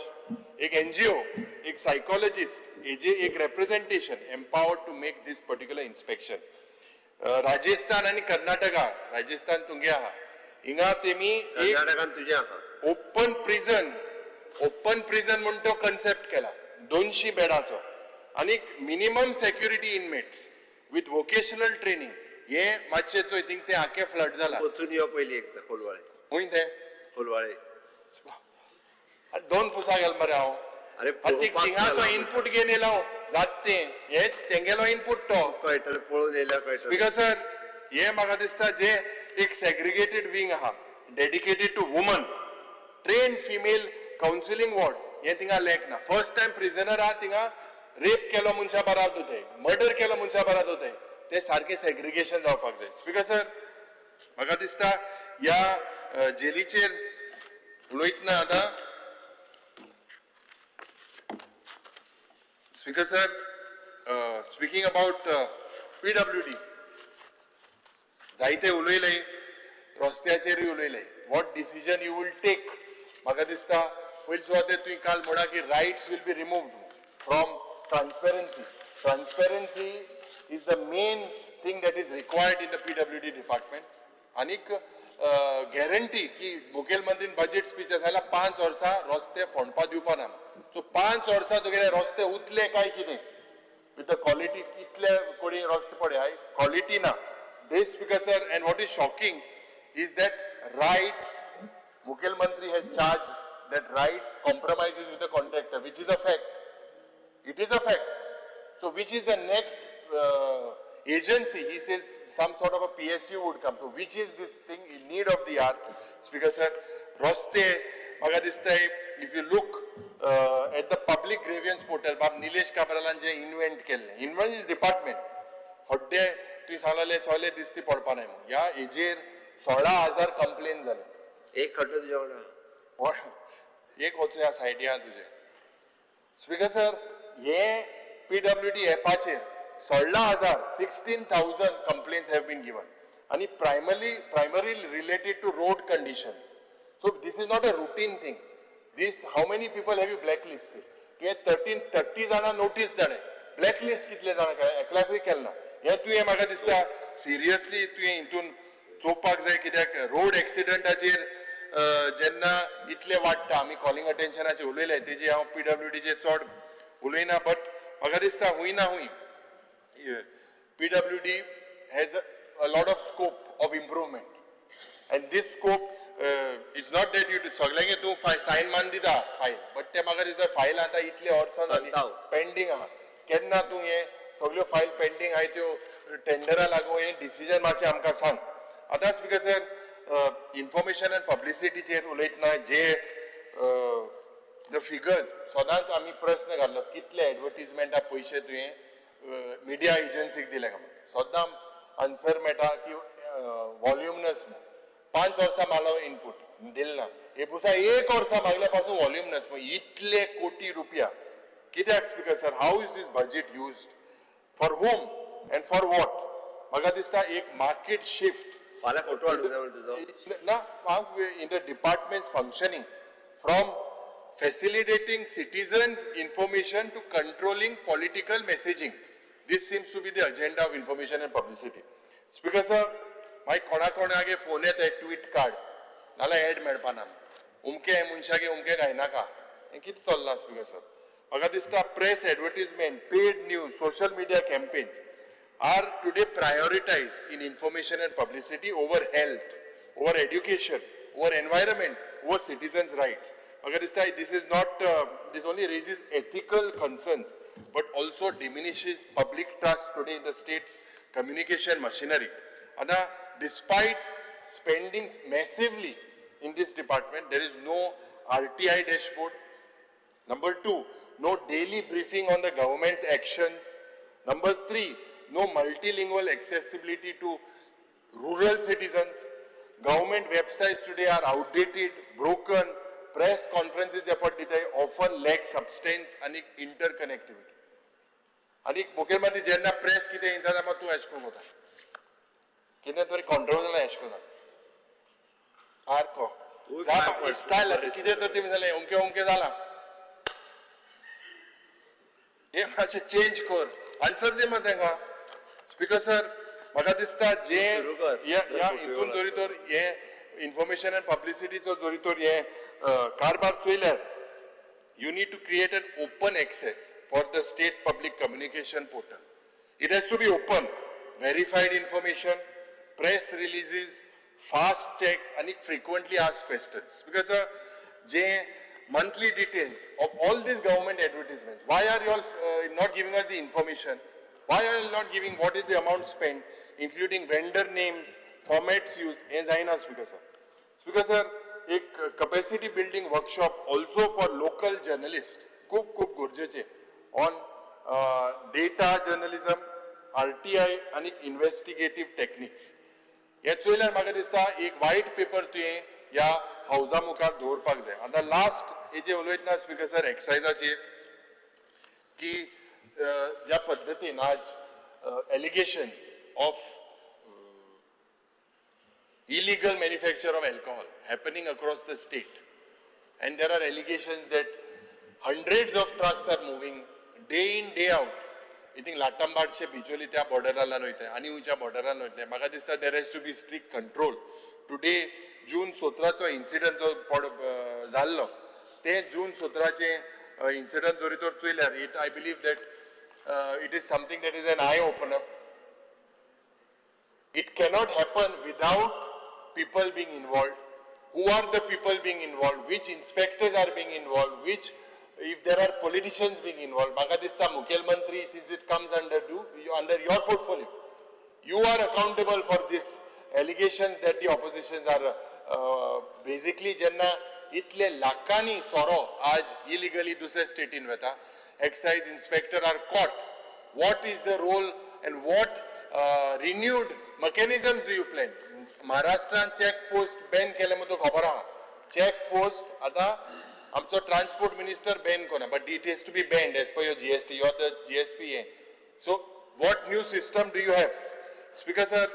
एक NGO एक सायकोलॉजिस्ट हेजे एक representation empowered to make this particular inspection. Rajasthan आणि कर्नाटका राजस्थान तुंगे आहा हिंगा तेमी कर्नाटकान तुझ्या ओपन प्रिझन म्हणून तो कन्सेप्ट केला 200 बेडाचो आणि minimum security inmates with vocational training हे मातशे चोय थिंग ते आखे फ्लड जाला वचून यो पयली एकदा कोलवाळे हुंय ते कोलवाळे 2 पुसा गेल मरे हांव अरे थिंगाचो इनपुट घेवन येयला जात ते हेच तेंगेलो इनपुट तो कळटले पळोवन येयल्या कळटले स्पीकर सर हे म्हाका दिसता जे एक सेग्रिगेटेड विंग आहा dedicated to woman train female counselling wards हे थिंगा लॅक ना फर्स्ट टाइम प्रिझनर आहा थिंगा रेप केलो मनशा बरात होते मर्डर केलो मनशा बरात होते ते सारखे सेग्रिगेशन जावपाक जाय स्पीकर सर म्हाका दिसता ह्या जेलीचेर उलयतना आतां speaker sir speaking about PWD जायते उलयले रस्त्याचेरूय उलयले what decision you will take म्हाका दिसता पयली सुवातेर तुवें काल म्हणा की rights will be removed from transparency is the main thing that is required in the PWD department आनीक गॅरंटी की मुखेलमंत्रीन बजेट स्पीच जाल्यार 5 वर्सां रस्ते फोंडपा दिवपा ना सो 5 वर्सां तुगेले रस्ते उतले काय कितें विथ द क्वॉलिटी कितले कोणी रस्ते पडे क्वॉलिटी ना This, Speaker sir, and what is shocking is that rights, Mukhel Mantri has charged that rights compromises with the contractor, which is a fact. It is a fact. So, which is the next agency? He says some sort of a PSU would come. So, which is this thing in need of the hour? Speaker sir, Roste, Magadistai, if you look at the public grievance portal, Bab Nilesh Kabralan je invent is department. Hodde, तुवें सांगलेले सगळे दिसती पडपा नाय ह्या हेजेर 16,000 complain जाले एक खड्डो तुज्या वांगडा एक वचूं ह्या सायटी आहा तुजे स्पीकर सर हे PWD एपाचेर 16,000 complaints have been given and primarily related to road conditions. So this is not a routine thing. This how many people have you blacklisted? के 30 जाणां नोटीस जाणे blacklist कितले जाणां एकल्याकूय केलना हे तुवें म्हाका दिसता सिरियसली तुवें हितून चोवपाक जाय कित्याक रोड एक्सिडंटाचेर जेन्ना इतले वाडटा आमी कॉलिंग अटेन्शनाचेर उलयले तेजे हांव PWDचेर चड उलयना बट म्हाका दिसता हुंय ना हुंय PWD has a lot of scope of improvement and this scope is not that you सगळ्यांगे तूं सायन मान दिता फायल बट ते म्हाका दिसता फायल आतां इतले वर्सां जालीं पेंडींग आहा केन्ना तूं हे सगळ्यो फायल पेंडींग आहाय त्यो टेंडरा लागू हे डिसिजन मातशें आमकां सांग आतां स्पीकर सर इन्फॉर्मेशन एंड पब्लिसिटीचेर उलयतना जे द फिगर्स सदांच आमी प्रश्न घाल्लो कितले एडवर्टिजमेंटाक पयशे तुवें मिडिया एजन्सीक दिले काय सदां आन्सर मेळटा की वॉल्युमनस 5 वर्सां मालो इनपूट दिल ना हे पुसा एक वर्सा मागल्यापासून व्हॉल्यूम नस मग इतले कोटी रुपया कित्याक speaker sir how is this budget used for home and for what म्हाका दिसता एक मार्केट शिफ्ट फाल्यां फोटो हाडूंक जाय म्हण तुजो now in the department's functioning from facilitating citizens information to controlling political messaging. This seems to be the agenda of information and publicity. Speaker sir, my कोणागे phone येता एक tweet card नाला ad मेळपाना उमके मनशागे उमके गायनाका हें कितें चल्लां स्पीकर सर म्हाका दिसता press advertisement paid news social media campaigns are today prioritized in information and publicity over health, over education, over environment, over citizens' rights. This is not, this only raises ethical concerns, but also diminishes public trust today in the state's communication machinery. And despite spending massively in this department, there is no RTI dashboard. Number 2, no daily briefing on the government's actions. Number 3, no multilingual accessibility to rural citizens. Government websites today are outdated, broken. Press conferences often lack substance and interconnectivity. And मुखेलमंत्री जेन्ना press कितें इंता जाल्यार तूं S कोन कोता कितें तरी controversial S कोना आरको style कितें तर तेमी जालें उमके जाला हे मातशें चेंज कर आन्सर दे मग तेंका स्पीकर सर म्हाका दिसता जे ह्या हितून जोरी तर हे इन्फॉर्मेशन एंड पब्लिसिटीचो जोरी तर हे कारभार चोयल्यार you need to create an open access for the state public communication portal. It has to be open, verified information, press releases, fast checks and frequently asked questions. Because monthly details of all these government advertisements, why are you all not giving us the information? Why are you not giving what is the amount spent, including vendor names, formats used? Speaker sir. Speaker sir, a capacity building workshop also for local journalists, खूप गरजेचे on data journalism, RTI and investigative techniques. हे चोयल्यार म्हाका दिसता एक white paper तुवें ह्या हावजा मुखार दवरपाक जाय. आतां लास्ट हेजे उलयतना स्पीकर सर एक्सायजाचेर की ज्या पद्धतीन आज allegations of illegal manufacture of alcohol happening across the state, and there are allegations that hundreds of trucks are moving day in day out. I think Latambadche Bijoli त्या बॉर्डराला वयता आनी उंच्या बॉर्डरान वयतले म्हाका दिसता there has to be strict control. Today June 17चो incident जो जाल्लो ते जून 17चे incident जरी तर चोयल्यार I believe that it is something that is an eye opener. It cannot happen without people being involved. Who are the people being involved? Which inspectors are being involved? Which, if there are politicians being involved? Bhaka dista Mukhel Mantri, since it comes under your portfolio, you are accountable for this allegations that the oppositions are basically jenna itle lakani soro आज illegally दूसरे state in वता. Excise inspector are caught. What is the role and what renewed mechanisms do you plan? Maharashtra check post ban केले मग तो खबर आहा. Check post आता आमचो transport minister ban कोना, but it has to be banned as per your GST. You are the GSP. So what new system do you have? Speaker sir,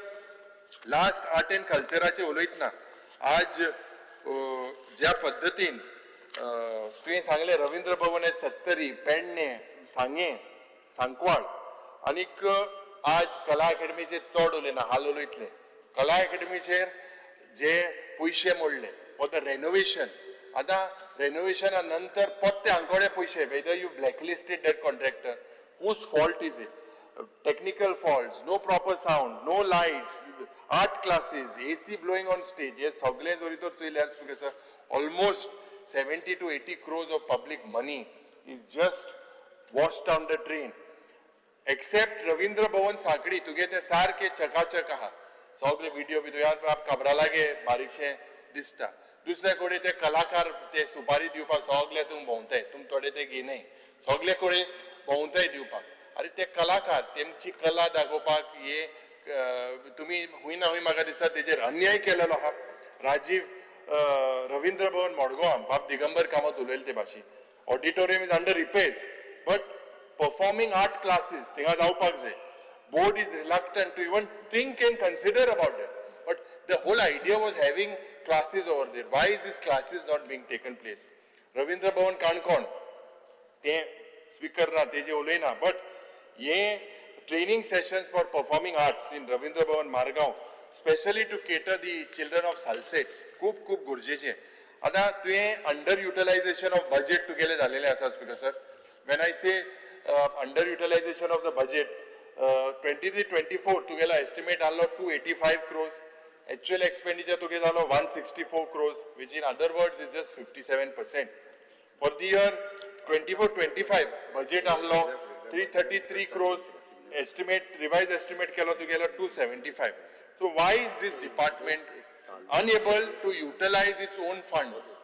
last art and culture चे उलयतना आज ज्या पद्धतीन तुवें सांगले रवींद्र भवन 70 पेडणे सांगे सांकवाळ आनीक आज कला अकॅडमीचे चड उलयना हाल उलयतले कला अकॅडमीचेर जे पयशे मोडले फॉर द रेनोवेशन आतां रेनोवेशना नंतर पत्ते हांगकडे पयशे whether you blacklisted that contractor whose fault is it? Technical faults, no proper sound, no lights, art classes, AC blowing on stage. Yes, सगळे जरी तो चोयल्यार because almost 70 to 80 crores of public money is just washed down the drain. Except Ravindra Bhavan Sakdi, तुगे ते सारखे चकाचक आहा. सगळे video video यार आप खबरा लागे बारीकशे दिसता. दुसरे कोडे ते कलाकार ते सुपारी दिवपाक सगळे तुम भोंवताय तुम थोडे ते घेनाय सगळे कोडे भोंवताय दिवपाक अरे ते कलाकार तेमची कला दाखोवपाक हे तुम्ही हुई ना हुई म्हाका दिसता तेजेर अन्याय केलेलो आहा. Rajiv Ravindra Bhavan Madgaon, Bab Digambar Kamath उलयले ते भाशी. Auditorium is under repairs, but performing art classes, थिंगा जावपाक जाय. Board is reluctant to even think and consider about it. But the whole idea was having classes over there. Why is this classes not being taken place? Ravindra Bhavan Kankon, ते speaker ना, ते जे उलयना, but ये training sessions for performing arts in Ravindra Bhavan Margaon, especially to cater the children of Salset, खूप गरजेचे. आता तुवें underutilization of budget तुगेले झालेले आसा speaker sir. When I say underutilization of the budget, 23-24 तुगेलो estimate आलो 285 crores, actual expenditure तुगे जालो 164 crores, which in other words is just 57%. For the year 24-25 budget आलो 333 crores, estimate, revised estimate केलो तुगेलो 275. So why is this department unable to utilize its own funds?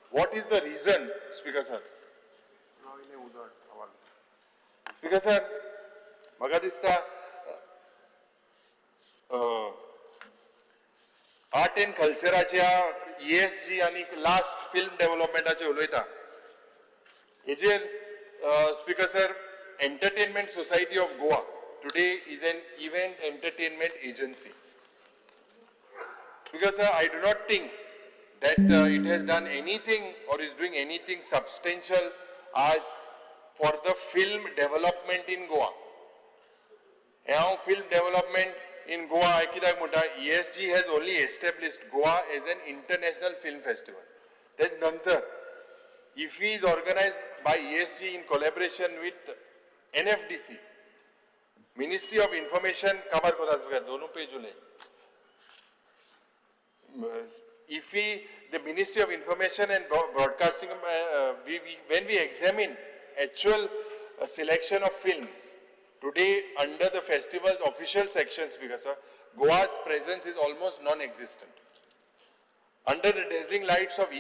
What is the reason, Speaker sir? Speaker sir, म्हाका दिसता art end कल्चराच्या ESG आणि last film डेव्हलपमेंटाचे उलयता. हेजेर Speaker sir, Entertainment Society of Goa today is an event entertainment agency. Because I do not think that it has done anything or is doing anything substantial as for the film development in Goa. Now film development in Goa, ESG has only established Goa as an international film festival. There's Nantar. IFFI is organized by ESG in collaboration with NFDC. Ministry of Information, kabar kodas bega, dono page ule. IFFI, the Ministry of Information and Broadcasting, when we examine actual selection of films, today under the festival's official sections, because Goa's presence is almost non-existent. Under the dazzling lights of